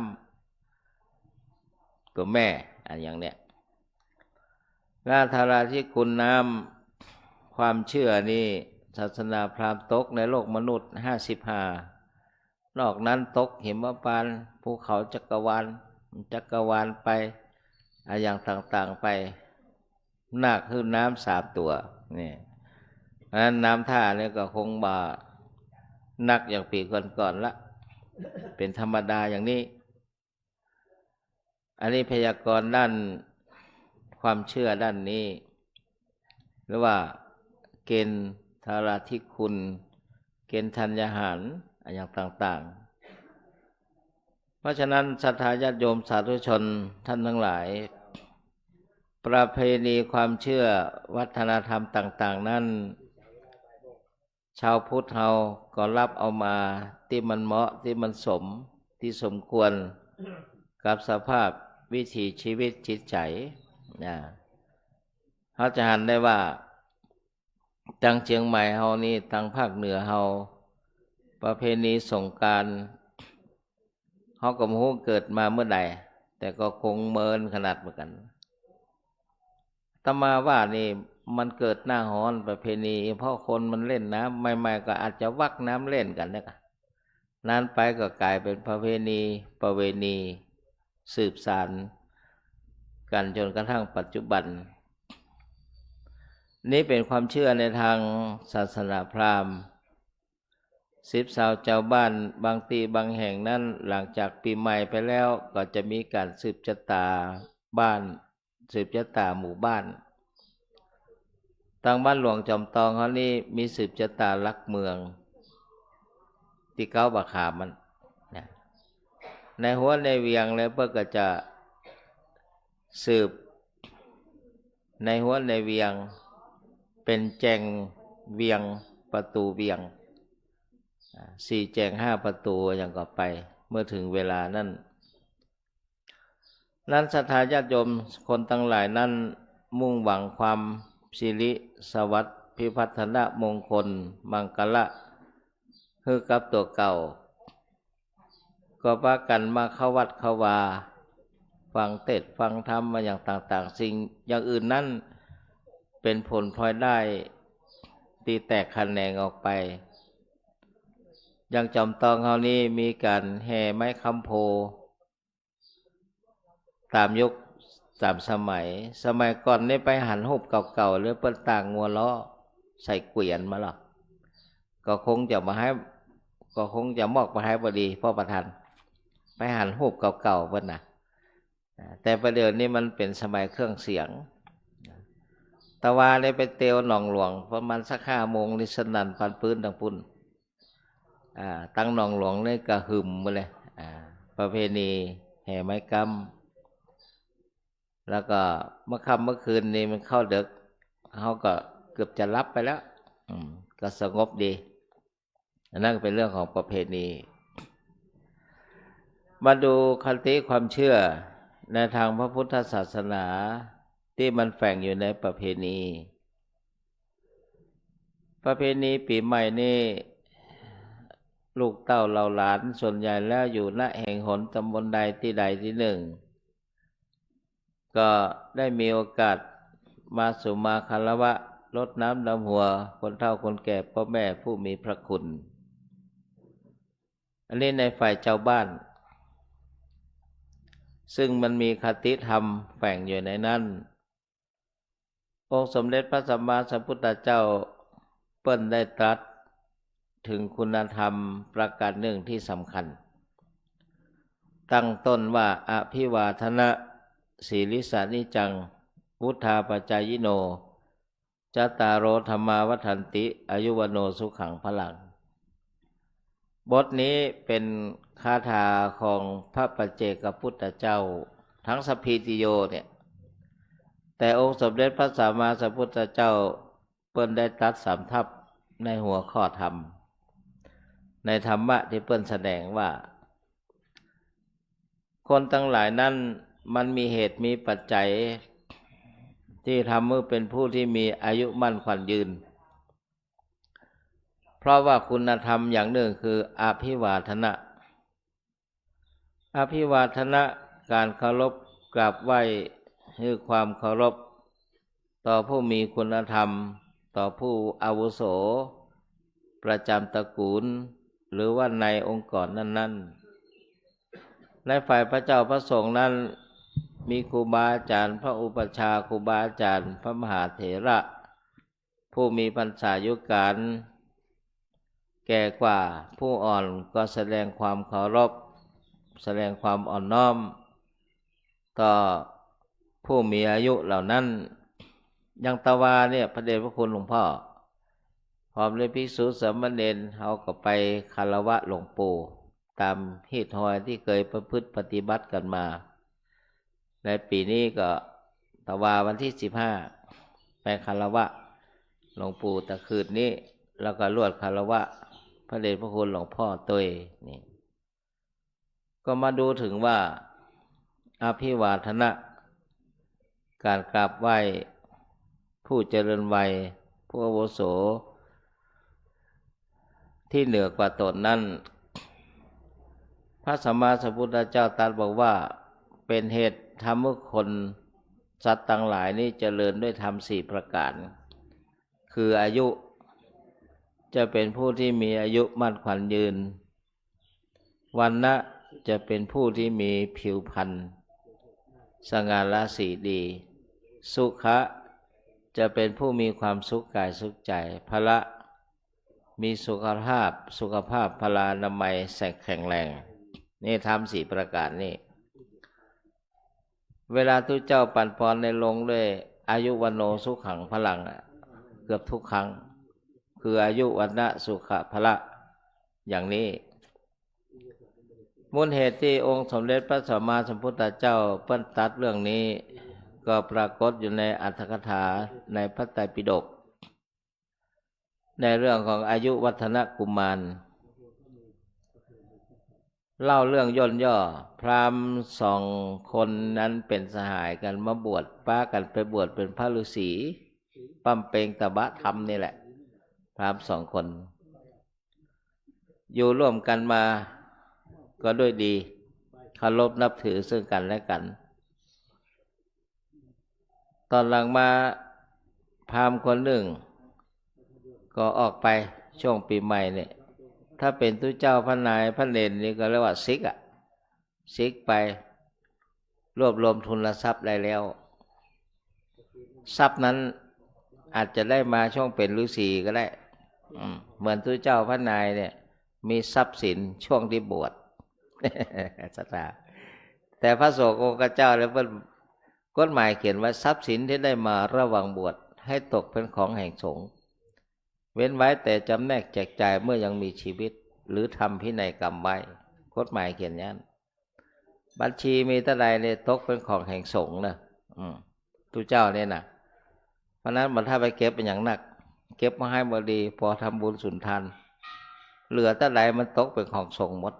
ำตัวแม่อย่างเนี้ยนาธาราธิคุณน้ำความเชื่อนี่ศาสนาพราหมณ์ตกในโลกมนุษย์55นอกนั้นตกหิมพานต์ภูเขาจักรวาลไปอย่างต่างๆไปนาคคือน้ำ3ตัวนี่เพราะฉะนั้นน้ำท่าเนี่ยก็คงบ่นักอย่างปีก่อนๆละเป็นธรรมดาอย่างนี้อันนี้พยากรณ์ด้านความเชื่อด้านนี้หรือว่าเกณฑ์ธาราธิคุณเกณฑ์ธัญญาหารอย่างต่างๆเพราะฉะนั้นศรัทธาญาติโยมสาธุชนท่านทั้งหลายประเพณีความเชื่อวัฒนธรรมต่างๆนั้นชาวพุทธเราก็รับเอามาที่มันเหมาะที่มันที่สมควรกับสภาพวิถีชีวิตจิตใจเขาจะหันได้ว่าทางเชียงใหม่เฮานี่ทางภาคเหนือเฮาประเพณีสงกรานต์เฮาก็บ่ฮู้เกิดมาเมื่อใดแต่ก็คงเมินขนาดเหมือนกันอาตมาว่านี่มันเกิดหน้าร้อนประเพณีเพราะคนมันเล่นน้ำใหม่ๆก็อาจจะวักน้ำเล่นกันนะนานไปก็กลายเป็นประเวณีสืบสานกันจนกระทั่งปัจจุบันนี้เป็นความเชื่อในทางศาสนาพราหมณ์10 สาวเจ้าบ้านบางตีบางแห่งนั้นหลังจากปีใหม่ไปแล้วก็จะมีการสืบชะตาบ้านสืบชะตาหมู่บ้านทางบ้านหลวงจอมทองเขานี่มีสืบชะตาลักเมืองที่เก้าบะขามมันในหัวในเวียงแล้วเพื่อก็จะสืบในหัวในเวียงเป็นแจงเวียงประตูเวียง4 แจง 5 ประตูอย่างก็ไปเมื่อถึงเวลานั้นศรัทธาญาติโยมคนทั้งหลายนั้นมุ่งหวังความสิริสวัสดิ์พิพัฒนมงคลมังคละคือกับตัวเก่าก็พากันมาเข้าวัดเข้าวาฟังเทศน์ฟังธรรมมาอย่างต่างๆสิ่งอย่างอื่นนั้นเป็นผลพลอยได้ตีแตกแขนงออกไปอย่างจอมทองเฮานี้มีการแห่ไม้คำโพตามยุคตามสมัยก่อนนี่ไปหันรูปเก่าๆหรือเปิ้นต่างงัวล้อใส่เกวียนมาหรอกก็คงจะมอบมาให้พอดีพ่อประธานไปหันรูปเก่าๆเพิ่นน่ะแต่ประเดี๋ยวนี้มันเป็นสมัยเครื่องเสียงตะวาได้ไปเตียวหนองหลวงประมาณสัก5 โมงนี่สนั่นปันปืนดังปุ่นตั้งหนองหลวงนี่ก็หึมมาเลยประเพณีแห่ไม้กำแล้วก็เมื่อค่ำเมื่อคืนนี่มันเข้าดึกเขาก็เกือบจะรับไปแล้วก็สงบดีนั่นก็เป็นเรื่องของประเพณีมาดูคติความเชื่อในทางพระพุทธศาสนาที่มันแฝงอยู่ในประเพณีปีใหม่นี่ลูกเต้าเหล่าหลานส่วนใหญ่แล้วอยู่ณแห่งหนตำบลใดที่ใดที่หนึ่งก็ได้มีโอกาสมาสุมาคารวะรดน้ำดำหัวคนเฒ่าคนแก่พ่อแม่ผู้มีพระคุณอันนี้ในฝ่ายเจ้าบ้านซึ่งมันมีคติธรรมแฝงอยู่ในนั้น องค์สมเด็จพระสัมมาสัมพุทธเจ้าเปิ้นได้ตรัสถึงคุณธรรมประการหนึ่งที่สำคัญตั้งต้นว่าอภิวาทนะสีลิสานิจังวุธาปจายโนจตารโอธรรมาวัฏันติอายุวโนสุขังพลังบทนี้เป็นคาถาของพระปัจเจกพุทธเจ้าทั้งสัพพิติโยเนี่ยแต่องค์สมเด็จพระสัมมาสัมพุทธเจ้าเปิ้นได้ตรัสสามทับในหัวข้อธรรมในธรรมะที่เปิ้นแสดงว่าคนทั้งหลายนั้นมันมีเหตุมีปัจจัยที่ทำให้เป็นผู้ที่มีอายุมั่นขวัญยืนเพราะว่าคุณธรรมอย่างหนึ่งคืออภิวาทนะอภิวาทนะการเคารพกราบไหว้คือความเคารพต่อผู้มีคุณธรรมต่อผู้อาวุโสประจำตระกูลหรือว่าในองค์กรนั้นๆในฝ่ายพระเจ้าพระสงฆ์นั้นมีครูบาอาจารย์พระอุปัชฌาย์ครูบาอาจารย์พระมหาเถระผู้มีพรรษายุการแก่กว่าผู้อ่อนก็แสดงความเคารพแสดงความอ่อนน้อมต่อผู้มีอายุเหล่านั้นอย่างตาวาเนี่ยพระเดชพระคุณหลวงพ่อพร้อมด้วยภิกษุสามเณรเขาก็ไปคารวะหลวงปู่ตามฮีตหอยที่เคยประพฤติปฏิบัติกันมาในปีนี้ก็ตาวาวันที่15ไปคารวะหลวงปู่ตะคืนนี้แล้วก็รวดคารวะพระเดชพระคุณหลวงพ่อตัวนี่ก็มาดูถึงว่าอภิวาทนะการกราบไหว้ผู้เจริญวัยผู้อาวุโสที่เหนือกว่าตนนั้นพระสัมมาสัมพุทธเจ้าตรัสบอกว่าเป็นเหตุทำให้คนสัตว์ทั้งหลายนี้เจริญด้วยธรรม4ประการคืออายุจะเป็นผู้ที่มีอายุมั่นขวัญยืนวรรณะจะเป็นผู้ที่มีผิวพรรณสง่าราศีดีสุขะจะเป็นผู้มีความสุขกายสุขใจพละมีสุขภาพพลานามัยแข็งแรงนี่ทำ4ประการนี่เวลาทุกเจ้าปั่นปอนในลงด้วยอายุวันโนสุขังพลังเกือบทุกครั้งคืออายุวันนะสุขะพละอย่างนี้มูลเหตุที่องค์สมเด็จพระสัมมาสัมพุทธเจ้าเปิ้นตรัสเรื่องนี้ก็ปรากฏอยู่ในอรรถกถาในพระไตรปิฎกในเรื่องของอายุวัฒนกุมารเล่าเรื่องย่นย่อพราหมณ์2 คนนั้นเป็นสหายกันมาบวชป้ากันไปบวชเป็นพระฤาษีปั้มเปงตบะธรรมนี่แหละพราหมณ์2 คนอยู่ร่วมกันมาก็ด้วยดีเคารพนับถือซึ่งกันและกันตอนหลังมาพราหมณ์คนหนึ่งก็ออกไปช่วงปีใหม่เนี่ยถ้าเป็นทุเจ้าพระนายพระเนรนี่ก็เรียกว่าซิกไปรวบรวมทุนทรัพย์ได้แล้วทรัพย์นั้นอาจจะได้มาช่วงเป็นฤาษีก็ได้เหมือนทุเจ้าพระนายเนี่ยมีทรัพย์สินช่วงที่บวชศรัทธาแต่พระโสโกเจ้าแล้วเพิ่นกฎหมายเขียนไว้ทรัพย์สินที่ได้มาระหว่างบวชให้ตกเป็นของแห่งสงฆ์เว้นไว้แต่จำแนกแจกจ่ายเมื่อยังมีชีวิตหรือทำพินัยกรรมไว้กฎหมายเขียนอย่างนั้นบัญชีมีเท่าใดเนี่ยตกเป็นของแห่งสงฆ์นะทุเจ้าเนี่ยนะเพราะนั้นมันถ้าไปเก็บเป็นอย่างหนักเก็บมาให้บดีพอทำบุญสุนทานเหลือเท่าใดมันตกเป็นของสงฆ์หมด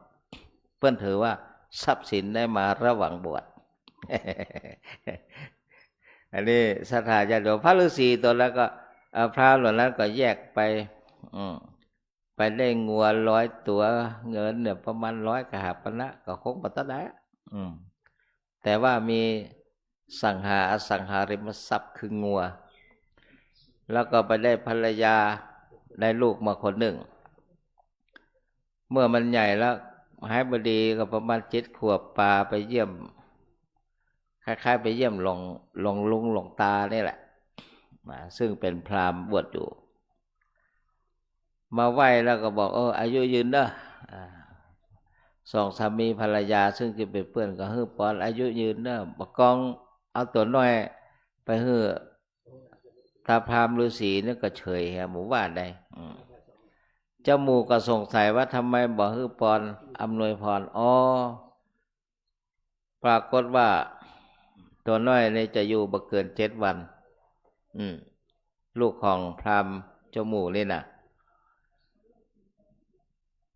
เพื่อนถือว่าทรัพย์สินได้มาระหว่างบวช อันนี้ศรัทธาญาติโยมพระฤาษีตัวแล้วก็พระเหล่านั้นก็แยกไปไปได้งัว100 ตัวเงินเนี่ยประมาณ100 กหาปณะก็คงบ่ทันได้แต่ว่ามีสังหาริมทรัพย์คืองัวแล้วก็ไปได้ภรรยาได้ลูกมาคนหนึ่งเมื่อมันใหญ่แล้วหายบดีก็ประมาณ7 ขวบปาไปเยี่ยมคล้ายๆไปเยี่ยมหลวงลุงหลวงตานี่แหละ ซึ่งเป็นพราหมณ์บวชอยู่มาไหว้แล้วก็บอกอายุยืนเด้อสองสามีภรรยาซึ่งจะเป็นเพื่อนก็ฮื้อปอนอายุยืนเด้อบักกองเอาตัวน้อยไปฮื้อตาพราหมณ์ฤาษีนี่ก็เฉยหมู่บ้านได้เจ้าหมู่ก็สงสัยว่าทำไมบ่ฮื้อปอนอำนวยพรปรากฏว่าตัวน้อยนี่จะอยู่บ่เกิน7 วันลูกของพราหมณ์เจ้าหมู่นี่น่ะ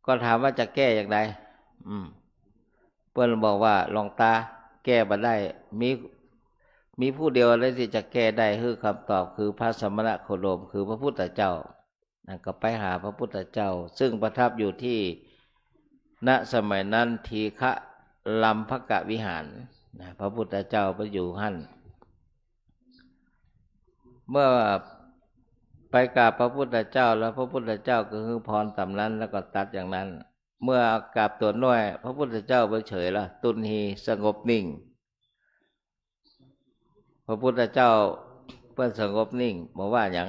ก็ถามว่าจะแก้อย่างไรเปิ้นบอกว่าหลวงตาแก้บ่ได้มีผู้เดียวเลยที่จะแก้ได้คือคำตอบคือพระสมณโคดมคือพระพุทธเจ้านั่นก็ไปหาพระพุทธเจ้าซึ่งประทับอยู่ที่ณสมัยนั้นทีฆะลัมภกวิหารพระพุทธเจ้าไปอยู่หั่นเมื่อไปกราบพระพุทธเจ้าแล้วพระพุทธเจ้าก็คือพรตามนั้นแล้วก็ตัดอย่างนั้นเมื่อกราบตัวน้อยพระพุทธเจ้าไปเฉยละตุนฮีสงบนิ่งพระพุทธเจ้าเพื่อนสงบนิ่งบอกว่าอย่าง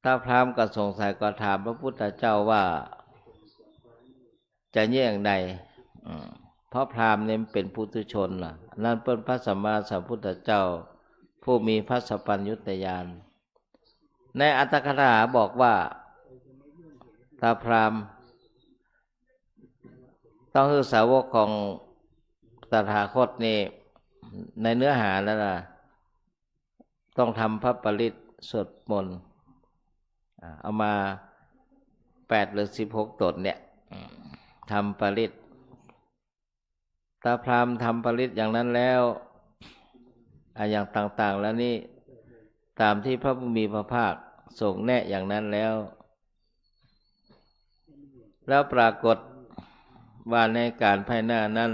ถ้าพราหมณ์ก็สงสัยก็ถามพระพุทธเจ้าว่าจะแย่งใดเพราะพราหมณ์เนี่ยเป็นปุถุชนล่ะนั่นเป็นพระสัมมาสัมพุทธเจ้าผู้มีพระสัพพัญญุตญาณในอัตถกถาบอกว่าถ้าพราหมณ์ต้องคือสาวกของตถาคตนี่ในเนื้อหาแล้วนะต้องทำพระปริตรสวดมนต์เอามา8 หรือ 16 ตนเนี่ยทำปริตรถ้าพราหมณ์ทำปริตรอย่างนั้นแล้วอย่างต่างๆแล้วนี่ตามที่พระผู้มีพระภาคทรงแนะอย่างนั้นแล้วปรากฏว่าในการภายหน้านั้น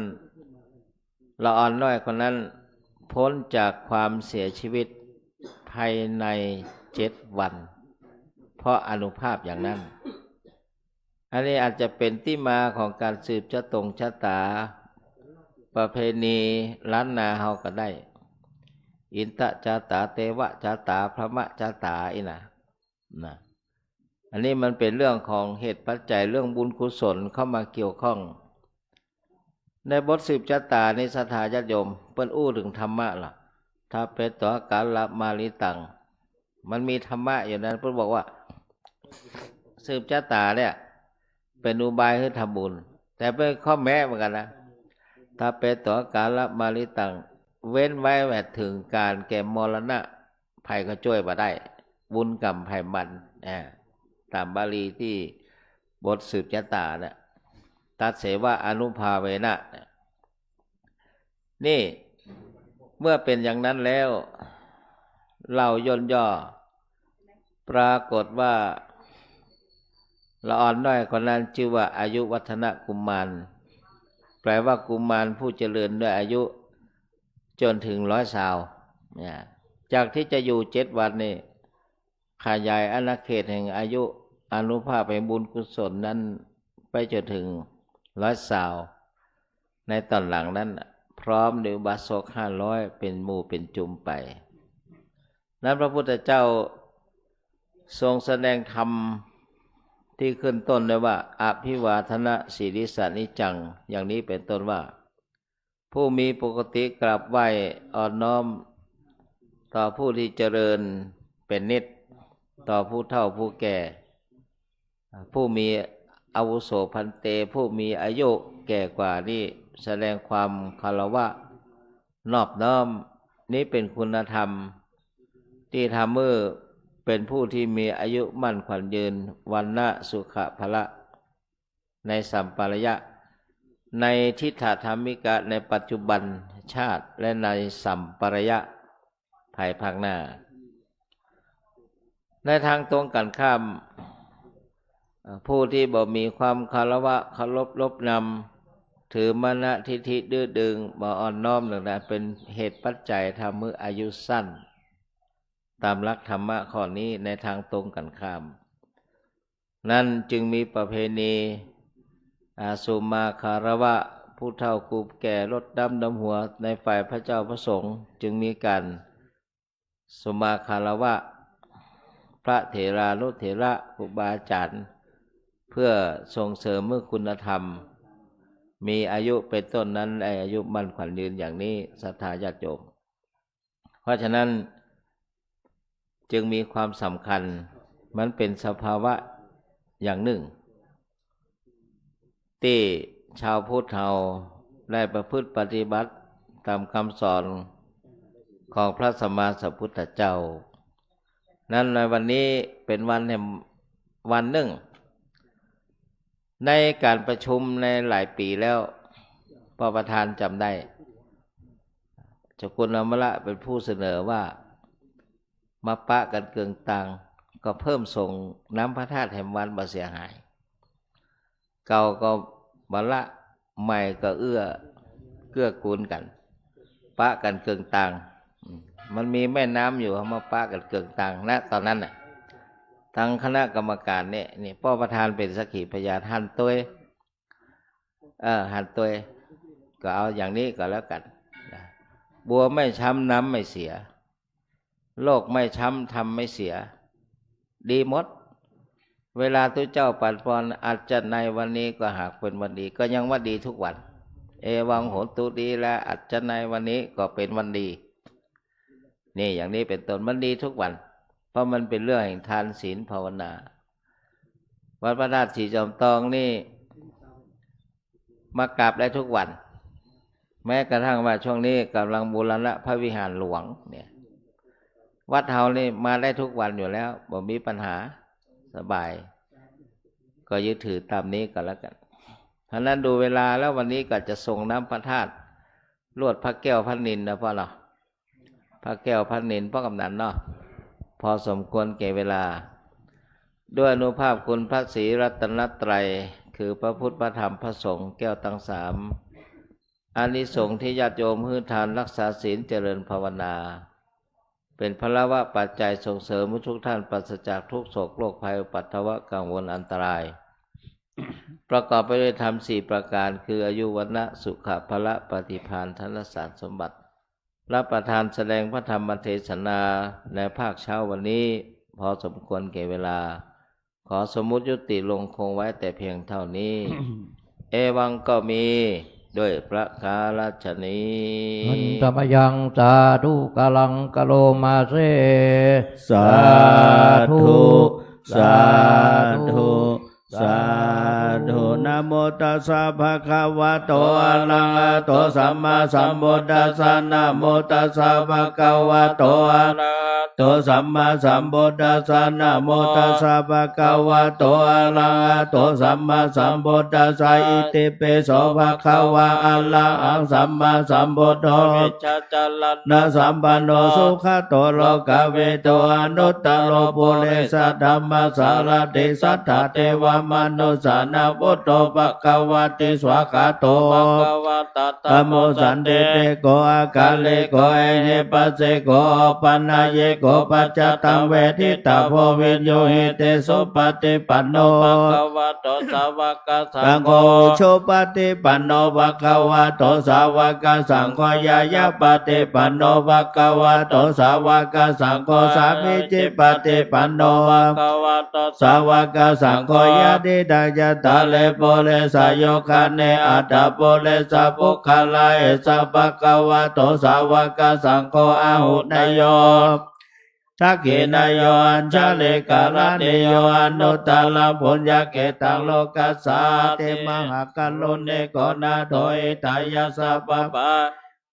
ละอ่อนน้อยคนนั้นพ้นจากความเสียชีวิตภายใน7 วันเพราะอานุภาพอย่างนั้นอันนี้อาจจะเป็นที่มาของการสืบชะตาประเพณีล้านนาเฮาก็ได้อินทจาตาเทวจาตาพระมะจาตาอีนะอันนี้มันเป็นเรื่องของเหตุปัจจัยเรื่องบุญกุศลเข้ามาเกี่ยวข้องในบทสืบชะตาในศรัทธาญาติโยมเปิ้นอู้ถึงธรรมะล่ะถ้าเป็นต่อกาลมาลิตังมันมีธรรมะอยู่นั้นเปิ้นบอกว่าสืบชะตาเนี่ยเป็นอุบายให้ทำบุญแต่เป็นข้อแม้เหมือนกันนะถ้าเป็นต่อกาลมาลิตังเว้นไว้แม้ถึงการแก่มรณะภัยก็ช่วยมาได้บุญกรรมภัยมันตามบาลีที่บทสืบชะตาเนี่ยตัดเสวะอนุภาเวนะนี่เมื่อเป็นอย่างนั้นแล้วเราย่นย่อปรากฏว่าละอ่อนน้อยคนนั้นชื่อว่าอายุวัฒนกุมารแปลว่ากุมารผู้เจริญด้วยอายุจนถึง100 ศาวจากที่จะอยู่7 วันนี่ขยายอาณาเขตแห่งอายุอานุภาพแห่งบุญกุศลนั้นไปจนถึง100 ศาวในตอนหลังนั้นพร้อมด้วยอุบาสก500เป็นหมู่เป็นจุมไปนั้นพระพุทธเจ้าทรงแสดงธรรมที่ขึ้นต้นเลยว่าอภิวาทนะสีริสานิจังอย่างนี้เป็นต้นว่าผู้มีปกติกราบไหว้อ่อนน้อมต่อผู้ที่เจริญเป็นนิจต่อผู้เฒ่าผู้แก่ผู้มีอาวุโสพันเตผู้มีอายุแก่กว่านี่แสดงความเคารพนอบน้อมนี้เป็นคุณธรรมที่ทำมือเป็นผู้ที่มีอายุมั่นขวัญยืนวันนะสุขะพละในสัมปรายะในทิฏฐธรรมิกะในปัจจุบันชาติและในสัมปรายะภายภาคหน้าในทางตรงกันข้ามผู้ที่บ่มีความเคารพลบนำถือมณทิฐิดื้อดึงบ่อ่อนน้อมต่างๆเป็นเหตุปัจจัยทำให้อายุสั้นตามหลักธรรมะข้อนี้ในทางตรงกันข้ามนั้นจึงมีประเพณีสุมาคารวะผู้เฒ่ากูแก่รดดำหัวในฝ่ายพระเจ้าพระสงฆ์จึงมีการ สุมาคารวะพระเถรานุเถระครูบาอาจารย์เพื่อส่งเสริมเมื่อคุณธรรมมีอายุเป็นต้นนั้นอายุมั่นขวัญยืนอย่างนี้ศรัทธาญาติโยมเพราะฉะนั้นจึงมีความสำคัญมันเป็นสภาวะอย่างหนึ่งที่ชาวพุทธเราได้ประพฤติปฏิบัติตามคำสอนของพระสัมมาสัมพุทธเจ้านั้นในวันนี้เป็นวันแห่งวันหนึ่งในการประชุมในหลายปีแล้วพระประธานจำได้เจ้าคุณอมระเป็นผู้เสนอว่ามาปะกันเกิงตังก็เพิ่มส่งน้ำพระธาตุแห่งวันบ่เสียหายเก่าก็บัลละใหม่ก็เกื้อกูลกันปะกันเกิงตังมันมีแม่น้ำอยู่มาปะกันเกิงตังนะตอนนั้นน่ะทางคณะกรรมการนี่พ่อประธานเป็นสักขีพยานหันตัวหันตัวก็เอาอย่างนี้ก็แล้วกันบัวไม่ช้ำน้ำไม่เสียโลกไม่ช้ำทำไม่เสียดีหมดเวลาตัวเจ้าปัดพรอาจจะในวันนี้ก็หากเป็นวันดีก็ยังว่าดีทุกวันเอวังโหตุดีและอาจจะในวันนี้ก็เป็นวันดีนี่อย่างนี้เป็นต้นมันดีทุกวันเพราะมันเป็นเรื่องแห่งทานศีลภาวนาวัดพระธาตุสีจอมทองนี่มากราบได้ทุกวันแม้กระทั่งว่าช่วงนี้กำลังบูรณะพระวิหารหลวงเนี่ยวัดเฮานี่มาได้ทุกวันอยู่แล้วบ่มีปัญหาสบายก็ยึดถือตามนี้ก็แล้วกันเพราะนั้นดูเวลาแล้ววันนี้ก็จะส่งน้ำพระธาตุลวดพระแก้วพระนิลนะพ่อเนาะพระแก้วพระนิลพ่อกำนันเนาะพอสมควรแก่เวลาด้วยอนุภาพคุณพระศรีรัตนตรัยคือพระพุทธพระธรรมพระสงฆ์แก้วทั้งสามอานิสงส์ที่ญาติโยมฮือทานรักษาศีลเจริญภาวนาเป็นพละวะปัจจัยส่งเสริมทุกท่านปราศจากทุกโศกโรคภัยอุปัตถวะกังวลอันตราย ประกอบไปด้วยธรรม4ประการคืออายุวันนะสุขะพละปฏิภาณธนสารสมบัติรับประทานแสดงพระธรรมเทศนาในภาคเช้าวันนี้พอสมควรแก่เวลาขอสมมุติยุติลงคงไว้แต่เพียงเท่านี้ เอวังก็มีด้วยประการฉนี้อันตมยังสาธุกลังกะโลมาเสสาธุสาธุสาธุนะโมตัสสะภะคะวะโตอะระหะโตสัมมาสัมพุทธัสสะนะโมตัสสะภะคะวะโตอะระหะโตสัมมาสัมพุทธัสสะนะโมตัสสะภะคะวะโตอะระหะโตสัมมาสัมพุทธัสสะอิติปิโสภะคะวะอะระหังสัมมาสัมพุทโธวิชชจลัตนะสัมปันโนสุขโตโลกเวโตอนุตตโรปุเรสธัมมัสสารติสัทธเทวมนุสสานาพุทโธภควติสวากขาโตธัมโมสันติเตโกอาคาเลโกเอเยปัสเสโกปันนาเยโกปัจจตังเวทิตาโพวิญโยหิเตสุปฏิปันโนภควโตสาวกสังโฆโชปฏิปันโนภควโตสาวกสังโฆยายาปฏิปันโนภควโตสาวกสังโฆสามิจิปฏิปันโนภควโตสาวกสังโฆยะติดายะตาเลโปเลสายโคเนอัตตโปเลสะภุคลาเอสะภควโตสาวกสังโฆอาหุนายโยทักขินายโยอัญชลิกาลเนโยอนุตตรปุญญเกตังโลกัสสาติมหากัลลุเนโกนาโทอิตายาสัพพะ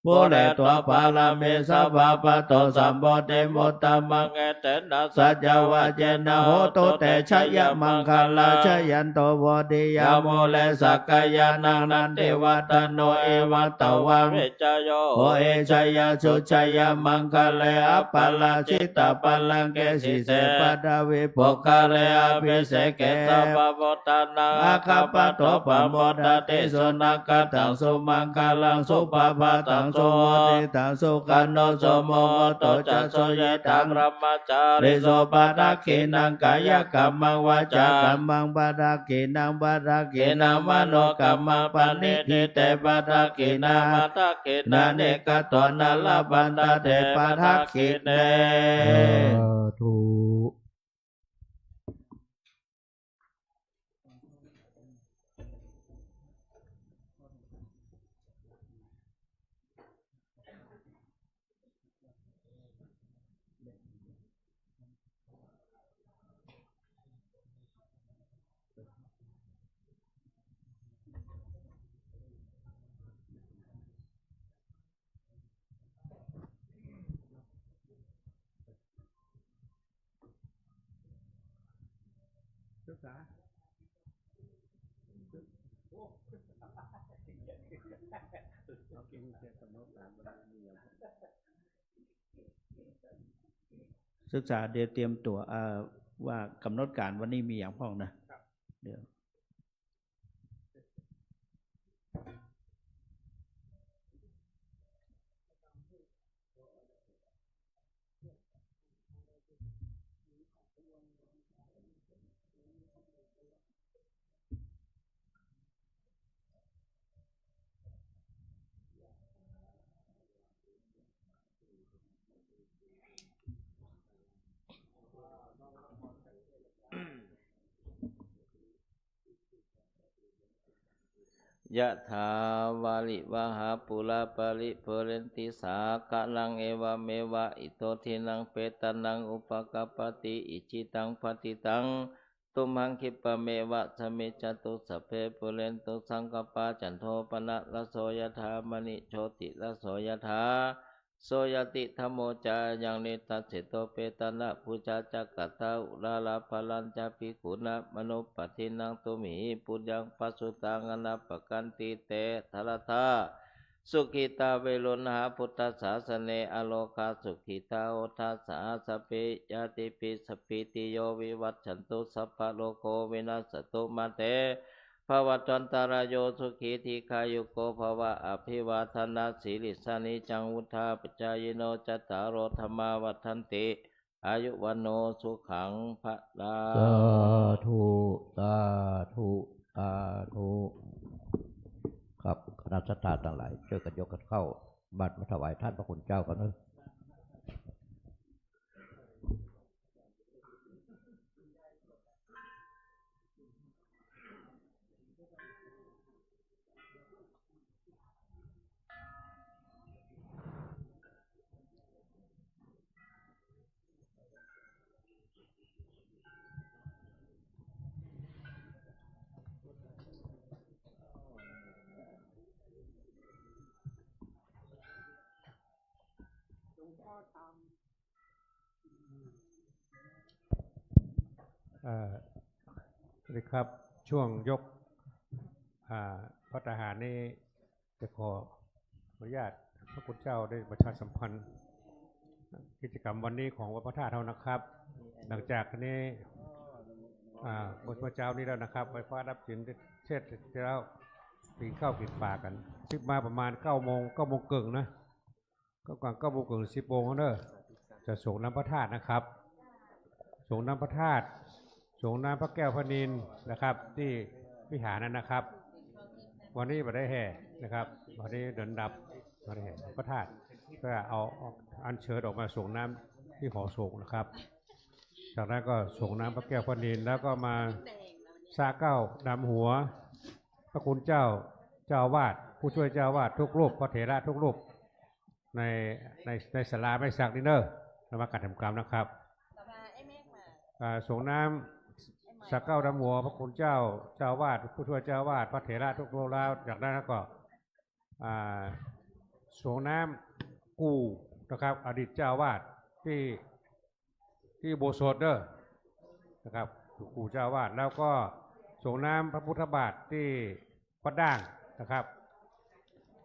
ปุเรตัวปาลาเมสัพพะโตสัมโพธิมุตตมังเอเตนะสัจวะเจนะโหตุเตชยมังคลาชยันโตโพธิยาโมเลสักกายานังนันเทวัตโนเอวัตวะเวจโยโอเอชยสุชยมังคเลอปัลลาชิตาปัลลังเกสิเสปดาวิภคาเลอภิเสเกสัพพะตานังอาคาปโตปะโมทติสุนักตังสุมังคลังสุภาพตัง โสวติตาสุขันโนโสโมวโตจัสโสยตังรัมมาจาริโสปะทักขินังกายกรรมังวาจากรรมังปะทักขินังปะทักขินังมโนกรรมังปณิทิเตปะทักขินังปะทักขินังเนกตวนาลบันตาเตปะทักขิเน ธุ ศึกษาเดี๋ยวเตรียมตัวว่ากำหนดการวันนี้มีอย่างพ้องนะเดี๋ยวยะถาวาลิวหาปุราปาริปุเรนติสากะลังเอวเมวะอิโตทินังเปตานังอุปกปปติอิจิตังปฏิตังตุมหังคิปะเมวะสมิจจตุสัพเพปุเรนตุสังกปาจันโทปนะละโสยถามณิโชติละโสยถาโสยติธัมโมจายังนิตัสสิโตเปตนะปุจจาจักกัตตาอุราลาภลัญจาภิกขุนะมโนปทินังตุมิปุญญังปัสสุตังอนาปกันติเตทรทาสุขิตาเวรุณหาพุทธศาสเนอโลกาสุขิตาโอทัสสะสพพิยาติปิสพพิติโยวิวัชชันตุสัพพะโลกวินาศตุมาเตภวัตวันตารโยสุขีทีขายุโกภวะอภิวาทนาสีลิสานิจังวุธาปจายโนจัตตารโอธรรมาวัฏันติอายุวันโนสุขังพะลา สาธุสาธุสาธุครับคณะสัตยาทั้งหลายช่วยกันยกกันเข้าบัตรมาถวายท่านพระคุณเจ้ากันเนอะสวัสดีครับช่วงยกพระทหารนี่จะขออนุญาตพระคุณเจ้าได้ประชาสัมพันธ์กิจกรรมวันนี้ของวัดพระธาตุเท่านะครับหลังจากนี้เมื่อเช้านี้แล้วนะครับไฟฟ้ารับสินเช็ดแล้วกินข้าวกินปลากันชิบมาประมาณ9 โมงเกินนะก็ก่อน9 โมงเกิน10 โมงเนอะจะส่งน้ำพระธาตุนะครับส่งน้ำพระธาตุส่งน้ำพระแก้วพระนินนะครับที่วิหารนั้นนะครับวันนี้มาได้แห่นะครับวันนี้เดินดับมาได้แห่พระธาตุก็เอาอัญเชิญออกมาส่งน้ำที่หอส่งนะครับจากนั้นก็ส่งน้ำพระแก้วพระนินแล้วก็มาซาเก้าดำหัวพระคุณเจ้าวาดผู้ช่วยเจ้าวาดทุกรูปพระเถระทุกรูปในศาลาไม่สักดินเนอร์นวัตการทำกรรมนะครับส่งน้ำสักเก้าดำหัวพระคุณเจ้าวาดผู้ช่วยเจ้าวาดพระเถระทุกรูปแล้วจากนั้นก็ส่งน้ำกูนะครับอดีตเจ้าวาดที่โบสถ์เด้อนะครับกูเจ้าวาดแล้วก็ส่งน้ำพระพุทธบาทที่วัดด่างนะครับ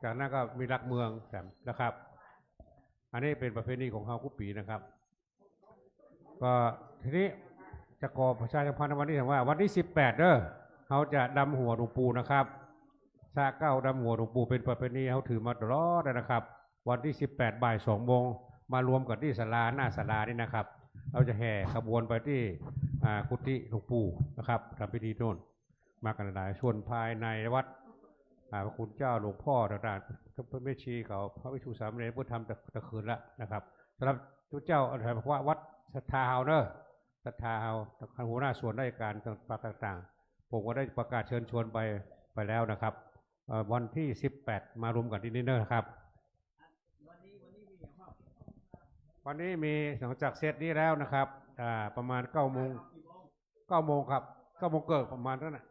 จากนั้นก็มีรักเมืองนะครับอันนี้เป็นประเพณีของเขาทุกปีนะครับก็ทีนี้จะขอประชาสัมพันธ์วันนี้ถึงว่าวันที่18เด้อเขาจะดำหัวหลวงปู่นะครับซาเก้าดำหัวหลวงปู่เป็นประเพณีเขาถือมาตลอดนะครับ วันที่18 บ่าย 2 โมงมารวมกันที่ศาลาหน้าศาลานี่นะครับเราจะแห่ขบวนไปที่กุฏิหลวงปู่นะครับทำพิธีโน่นมากันหลายส่วนภายในวัดพระคุณเจ้าหลวงพ่อต่างๆพระแม่ชีเขาพระวิชูสามเณรพุทธธรรมตะคืนละนะครับสำหรับทุกเจ้าอะไรบอกว่าวัดศรัทธาเฮาเนอะศรัทธาเฮาหัวหน้าส่วนราชการต่างๆผมก็ได้ประกาศเชิญชวนไปแล้วนะครับวันที่18มารวมกันที่นี่เนอะนะครับวันนี้มีหลังจากเซตนี้แล้วนะครับประมาณ9 โมงครับ9 โมงเกิดประมาณนั้นนะ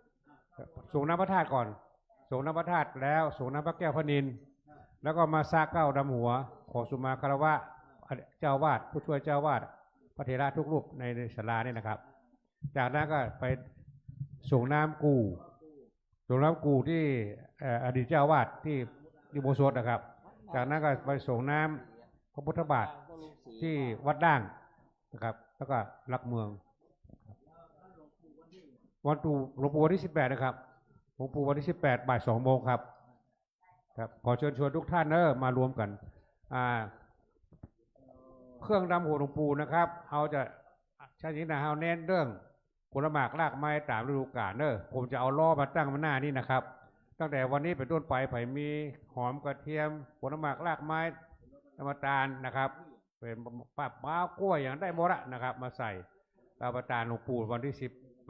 ส่งน้ำพระธาตุก่อนส่งน้ำพระธาตุแล้วส่งน้ำพระแก้วพระนินแล้วก็มาซาเก้าดำหัวขอสุมาคารวะเจ้าวาดผู้ช่วยเจ้าวาดพระเถระทุกรูปในศาลานี่นะครับจากนั้นก็ไปส่งน้ำกูที่อดีตเจ้าวาดที่ดิโมโซดนะครับจากนั้นก็ไปส่งน้ำพระพุทธบาทที่วัดด่างนะครับแล้วก็หลักเมืองวันตูหลวงปู่วันที่18นะครับหลวงปู่วันที่18 บ่าย 2 โมงครับขอเชิญชวนทุกท่านมารวมกันเครื่องดำหัวหลวงปู่นะครับเอาจะใช่จริงนะเอาเน้นเรื่องผลหมากรากไม้ตามฤดูกาลผมจะเอาล้อมาตั้งมาหน้านี่นะครับตั้งแต่วันนี้เป็นต้นไปไผ่มีหอมกระเทียมผลหมากรากไม้น้ำตาลนะครับเป็นปลาบ้ากล้วยอย่างได้หมดนะครับมาใส่รับประทานหลวงปู่วันที่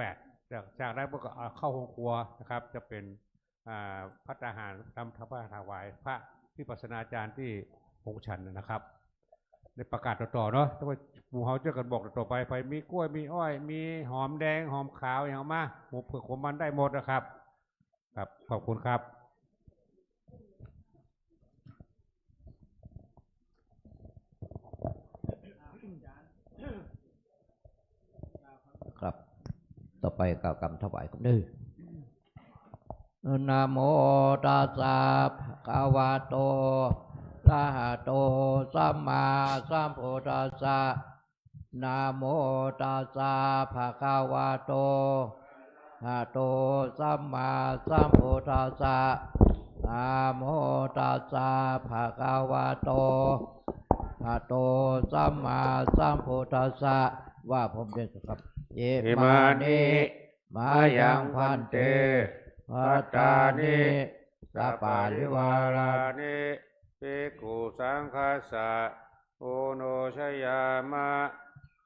18จากนั้นก็เข้าห้องครัวนะครับจะเป็นพัฒนาหารทำพระถวายพระวิปัสสนาจารย์ที่องค์ชันนะครับในประกาศต่อเนาะถ้าว่าหมู่เฮาเจอกันบอกต่อไปมีกล้วยมีอ้อยมีหอมแดงหอมขาวอย่างมาหมูเผือกขมมันได้หมดนะครับครับขอบคุณครับครับต่อไปกล่าวคำถวายกันดื้อนะโมตัสสะภะคะวะโตอะระหะโตสัมมาสัมพุทธัสสะนะโมตัสสะภะคะวะโตอะระหะโตสัมมาสัมพุทธัสสะนะโมตัสสะภะคะวะโตอะระหะโตสัมมาสัมพุทธัสสะว่าผมเด็กครับเยมานิมายังพันเตภัตตานิสัปปาริวารานิภิกขุสังฆัสสะโอโนชยามะ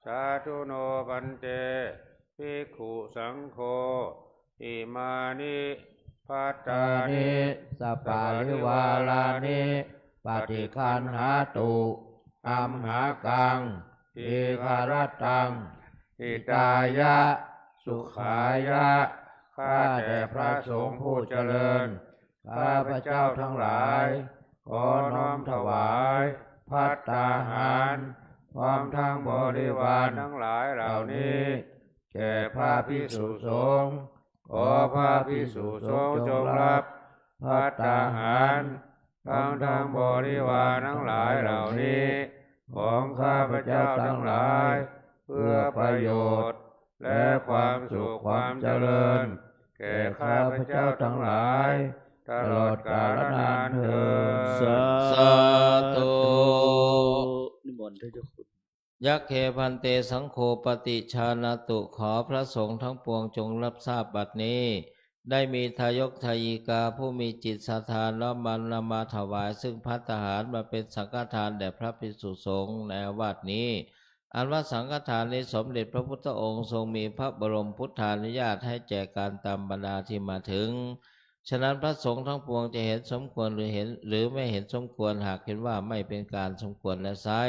สาธุโนปันเตภิกขุสังโฆอิมานิภัตตานิสัปปาริวารานิปฏิคันหาตุอัมหากังอิคารตังอิตายะสุขายะข้าแต่พระสงฆ์ผู้เจริญข้าพระเจ้าทั้งหลายขอน้อมถวายภัตตาหารพร้อมทั้งบริวารทั้งหลายเหล่านี้แก่พระภิกษุสงฆ์ขอพระภิกษุสงฆ์จงรับภัตตาหารทั้งบริวารทั้งหลายเหล่านี้ของข้าพระเจ้าทั้งหลายเพื่อประโยชน์และความสุขความเจริญแก่ข้าพเจ้าทั้งหลายตลอดกาลนานเถิด สาธุ นิมนต์ท่านเจ้าคุณ ยักเคพันเตสังโฆปฏิชานาตุขอพระสงฆ์ทั้งปวงจงรับทราบบัดนี้ ได้มีทายกทายิกาผู้มีจิตศรัทธาน้อมมันนำมาถวายซึ่งภัตตาหารมาเป็นสังฆทานแด่พระภิกษุสงฆ์ในอาวาสนี้อันว่าสังฆทานนี้สมเด็จพระพุทธองค์ทรงมีพระบรมพุทธานุญาตให้แจกการตามบรรดาที่มาถึงฉะนั้นพระสงฆ์ทั้งปวงจะเห็นสมควรหรือไม่เห็นสมควรหากเห็นว่าไม่เป็นการสมควรและไซร้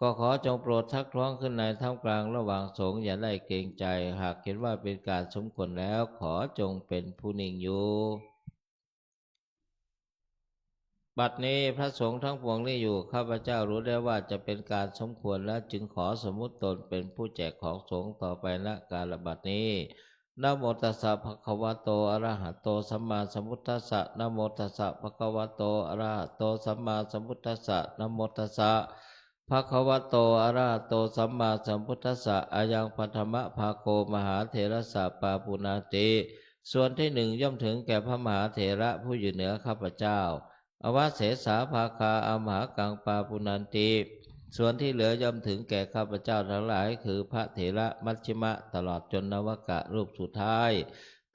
ก็ขอจงโปรดทักท้วงขึ้นในท่ามกลางระหว่างสงฆ์อย่าได้เกรงใจหากเห็นว่าเป็นการสมควรแล้วขอจงเป็นผู้นิ่งอยู่บัดนี้พระสงฆ์ทั้งปวงนี้อยู่ข้าพเจ้ารู้ได้ว่าจะเป็นการสมควรและจึงขอสมมุติตนเป็นผู้แจกของสงฆ์ต่อไปณกาลบัดนี้นะโมตัสสะภะคะวะโตอะระหะโตสัมมาสัมพุทธัสสะนะโมตัสสะภะคะวะโตอะระหะโตสัมมาสัมพุทธัสสะนะโมตัสสะภะคะวะโตอะระหะโตสัมมาสัมพุทธัสสะอายังปัทมะภาโคมหาเถระสะปาปุนาติส่วนที่หนึ่งย่อมถึงแก่พระมหาเถระผู้อยู่เหนือข้าพเจ้า อวเสสาภาคาอมหากังปาปุนันติส่วนที่เหลือย่อมถึงแก่ข้าพเจ้าทั้งหลายคือพระเถระมัชฌิมะตลอดจนนวกะรูปสุดท้าย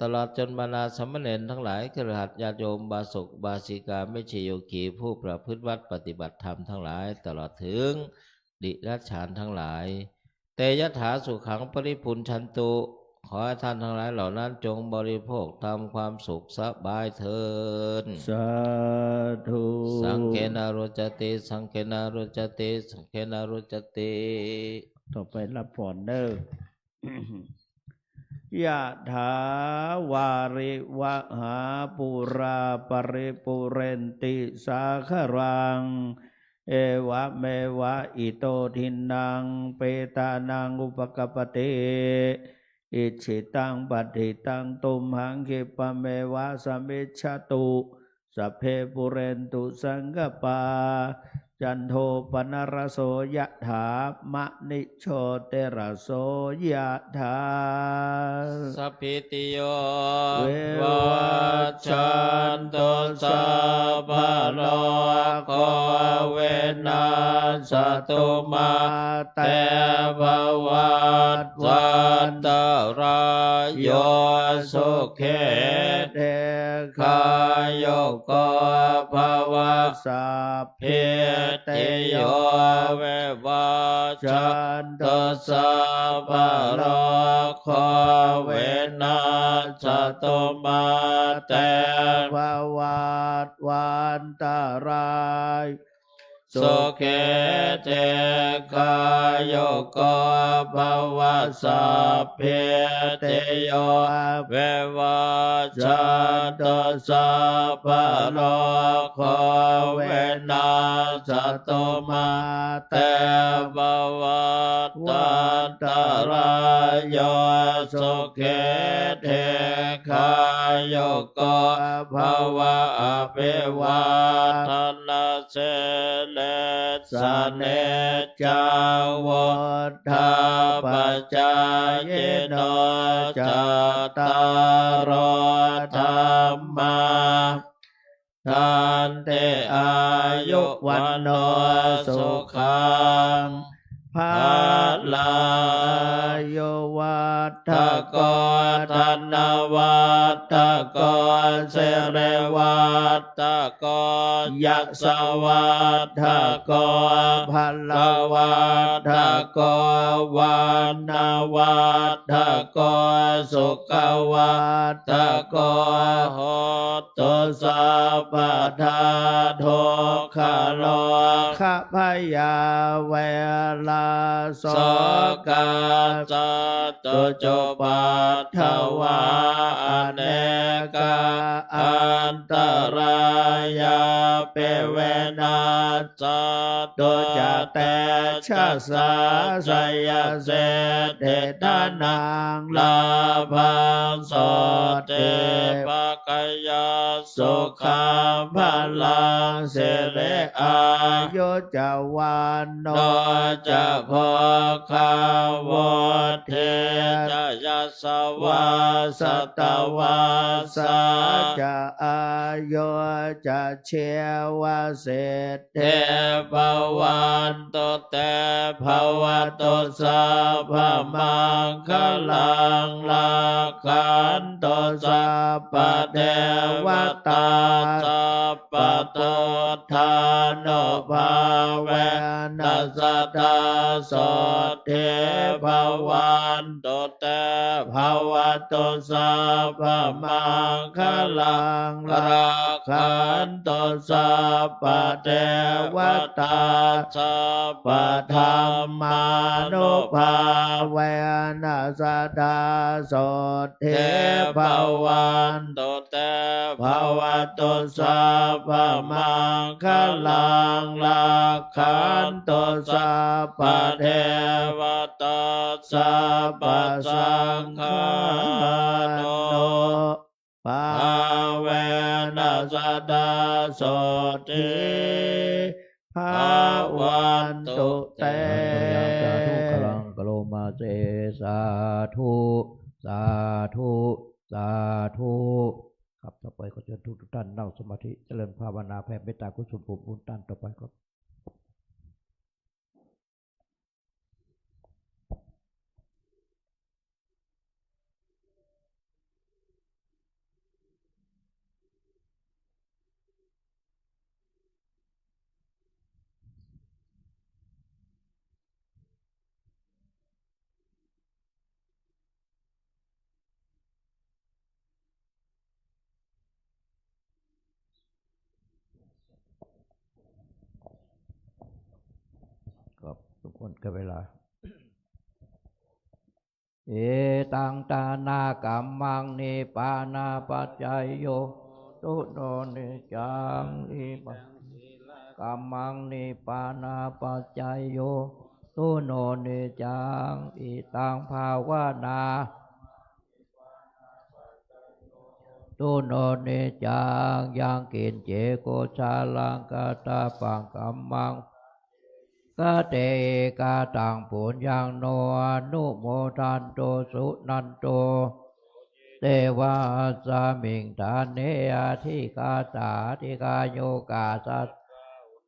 ตลอดจนบรรดาสามเณรทั้งหลายคฤหัสถ์ญาติโยมบาศกบาสิกาไม่ใช่โยคีผู้ประพฤติวัดปฏิบัติธรรมทั้งหลายตลอดถึงดิรัจฉานทั้งหลายเตยถาสุขังปริพุนชันตุขอให้ท่านทั้งหลายเหล่านั้นจงบริโภคทำความสุขสบายเถิด สาธุ สังเกนารุจติสังเกนารุจติสังเกนารุจติ ต่อไปรับผ่อนเด้อยะถาวาริวะหาปุราปริปุเรนติสาครังเอวะเมวะอิโตทินังเปตานังอุปกปปติอิชิตังปฏิตังตุมหังคิปะเมวะสมิจฉตุสัพเพปุเรนตุสังกปาจันโทปนรโสยะถามะนิโชเตระโสยะถา สัพพิติโย เว วัชชันตุสัพพะโลกเวนัสตุมาเตภวัตวันตรายโยสุเข เท คายโยโกภวะ สัพเพ เพติโยเววัช จั ชั น น โต ตุสัพพะโลกเวนัสตุมาเต ภวัตวันตรายสุเขเจกายโยโกภวะสัพเพติโยเววัชชันตุสัพพะโลกเวนัสตุมาเตภวัตวันตรายโยสุเขเทคายโยโกภวะอภิวาทนาเสเลสเนจังวุฒาปัจจายโนจัตตารธรรมาทันเตอายุวันโนสุขังภาลัง โยวัต ทะโกธนวัตตะโกเสเรวัตตะโกยัสสวัตตะโก พัล ภวัตตะโกวันนาวัตตะโกสุขวัตตะโกโหตุสัพพทาโทคาโล ขพยาเวลาโส โสกาตุจุปัฏฐวาอเนกาอันตรายาเปเวนัสตุจเตชะสาสยเสเทตานังลาภังโสติภกยาสุขังพลังเสเรอา โยจาวันโน โนจะพอขาวเทจะยัสวาสตวาสา จะอายุจะเชวะเศษ เทภวันตุเตภวตุสัพพมังคลังลักขันตุสัพพเทวตาสัพพตุทานโนภาเวนัสตาโสเทภวันตุเตภวตุสัพพมังคลังลักขันตุสัพพเทวตาสัพพธรรมานุภา เวนัสตาโสเท เทภวันตุเตภวตุสัพพมังคลังลักขันตุสัพพเทวตาสัพพสังฆานุ ปา เวนัสตาโสติภาวันตุเต ยังสาธุกลังกโลมาเสสาธุสาธุสาธุ ครับต่อไปก็เชิญทุกท่านนั่งสมาธิเจริญภาวนาแผ่เมตตากุศลภูมิบุญท่านต่อไปครับครับทุกคนก็เวลาเอตังตานากัมมังนิปานาปัจจายโยตุโนนิจังอิปัสกัมมังนิปานาปัจจายโยตุโนนิจังอิตังภาวนาตุโนนิจังยังกินเจโกชาลังกาตาปังกัมมังกะเตกาตังปุญญังโนอนุโมทันโตสุนันโตเตวาสามิงทานเนอธิกาตาธิกาโยกาสัต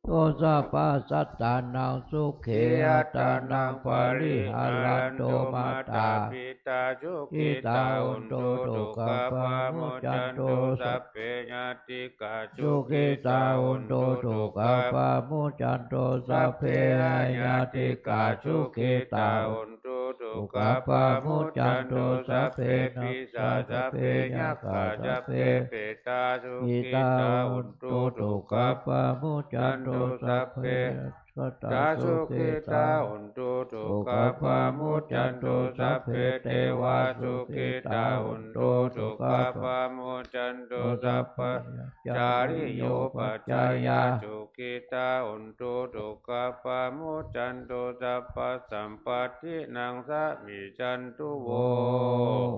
โตสัพพสัตตานังสุขีอัตานังปริหารันโตมาตาปิตาจุ กิ กิ ตา ตา อุ อุ น น โต โต ตุ ตุ กะ กะ ปะ ปะ มุ มุ จั จั น น โต โต สั สั พ พเพญาติกา จุ จุ กิ กิ ตา ตา อุ อุ น น โต โต ตุ ตุ กะ กะ ปะมุจันโตสั สั พ พ เพ เพ ญา ญา ติ ติ กาก า จุ จุ กิ กิ ตา ตา อุ อุ น นโตตุ ตุ กะ กะ ปะ ปะมุ มุ จั จั น น โต โต สั สั พ พ เพ เพ นะ ปิสา สั สั พ พ เพ เพ ญา ญา คา คา สั สั พ พ เพ เพเปตาจุ กิ กิ ตา ตา อุ อุ น น โต โต ตุ ตุ กะ กะ ปะมุจั จั น น โต โต สั สั พ พ เพ เพ สัตตา จา สุ สุ ขิ ขิ ตา ตาอุนตุตุ ตุ กะ กะ ปะ ปะ มุ มุจั จั น น โต โต สั สั พ พ เพ เพ เท เท วาว า สุ สุ ขิ ขิ ตา ตา อุ อุ น น โต ตุ ตุ ตุ กะ กะ ปะ ปะมุจันโต โต สั สั พ พ พะ พะ จาริโยปัจจายาจุกิตาอุนตุตุกะปะมุจันโตสัพพะสัมปตินังสะมิจันตุโว โว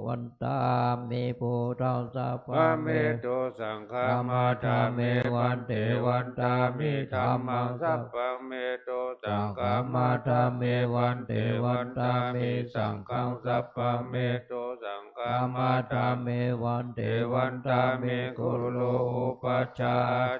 วันตามิภูตังสัพพะ พระ เม เมโตสังฆา ธรร มา มา จา ธา เม เม วั วัน น เต เต วั วัน น ตา ตา มิ มิ ธั ธั ม ม มั มั ง ง สั สั พ พพะเมโตสั สั ง ง ฆา ฆา มา มา ธา ธา เม เม วั วัน น เต เต วั วัน น ตา ตา มิ มิ สั สั ง ง ฆั ฆั ง ง สั สั พ พ พะ พะ เม เมโตสังฆา ธรร มา มา ธา ธาเมวันเต เท วั วัน น ตา ตา เม มิ กุ กุ โล โล อุ อุ ปั ปั ช ช ฌา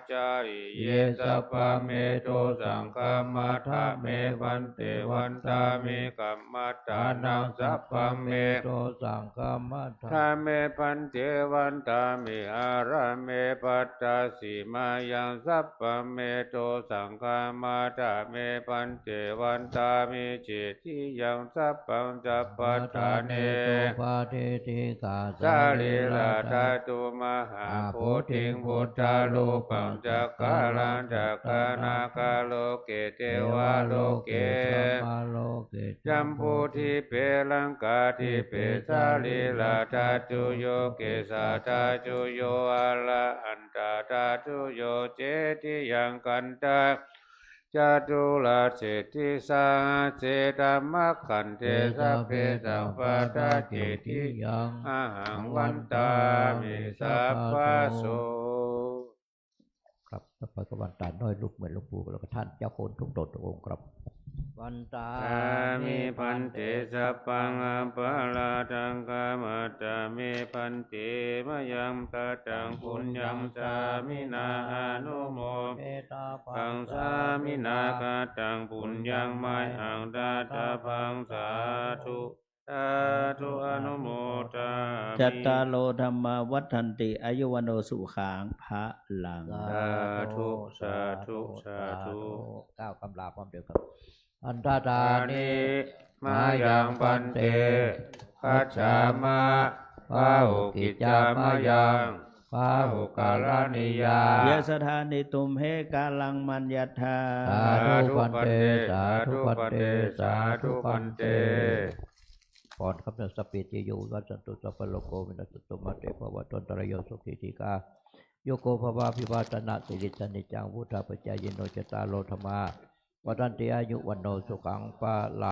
ฌาจาริ เย เย สั สั พ พ พะ พะ เม เม โต โต สั สั ง ง ฆา ฆา มา มา ธา ธา เม เม วั วัน น เต เต วั วัน น ตา ตา มิ มิกัมมัตตา อา นั นั ง ง สั สั พ พ พะ พะ เม เมโตสังฆามาธา ธาเมพันเทวันตามิอาราเมปัตตาสีมายังสัพพะเมโตสังฆามาธาเมพันเทวันตามิจิตติยังสัพพังจัปปัฏฐาเน โตปาเทติกา สาลิลาธาตุมหาโพธิงพุทธาโลกังจักขาลังจักขานาคาโลเกเทวาโลเก สัมมาโลเก จัมพูทิเปลังกาทิเปสาลิลาธาตุโยเกสาธาตุโยอาลาอันตาธาตุโยเจติยังกันตาจตุลาเจติสาเจตมะขันเทสัพเพสัมปทาเจติ ยัง อาหังวันตามิสัพพะโส ครับต่อไปก็วันตาน้อยลูกเหมือนหลวงปู่แล้วก็ท่านเจ้าคุณทุกตนทุกองค์ครับวันตา ตามิพันเตสัพพังอัปปะลาทังกามัตตามิพันเตมะยังตาตังปุญญังสามินาอนุโม เมตา ปังสามินาคาตังปุญญังไมหังตาตาพังสาธุสาธุอนุโมทามิ จัตตาโลธรรมาวัฏันติอายุวันโนสุขังพระลัง สาธุสาธุสาธุ ก้าวคำลาพร้อมเดียวครับอันตาตา อา นิ นิมายังปันเตคัจฉามาพาหุกิจจามะยังพาหุกาลานิยาย ะสถานิตุมเหกาลังมัญญาธา สาธุพันเตสาธุพันเตสาธุพันเตก่อนครับสปิติโยวัสันตุสัพพะโลกโกวินัสตุมาเตภวะตนตรโยสุขิติกาโยโกภวะพิวาตนะสิริสนิจังวุฒาปัจจายโนจตารโลธรรมาวัฏันติอายุวันโนสุขังปะลา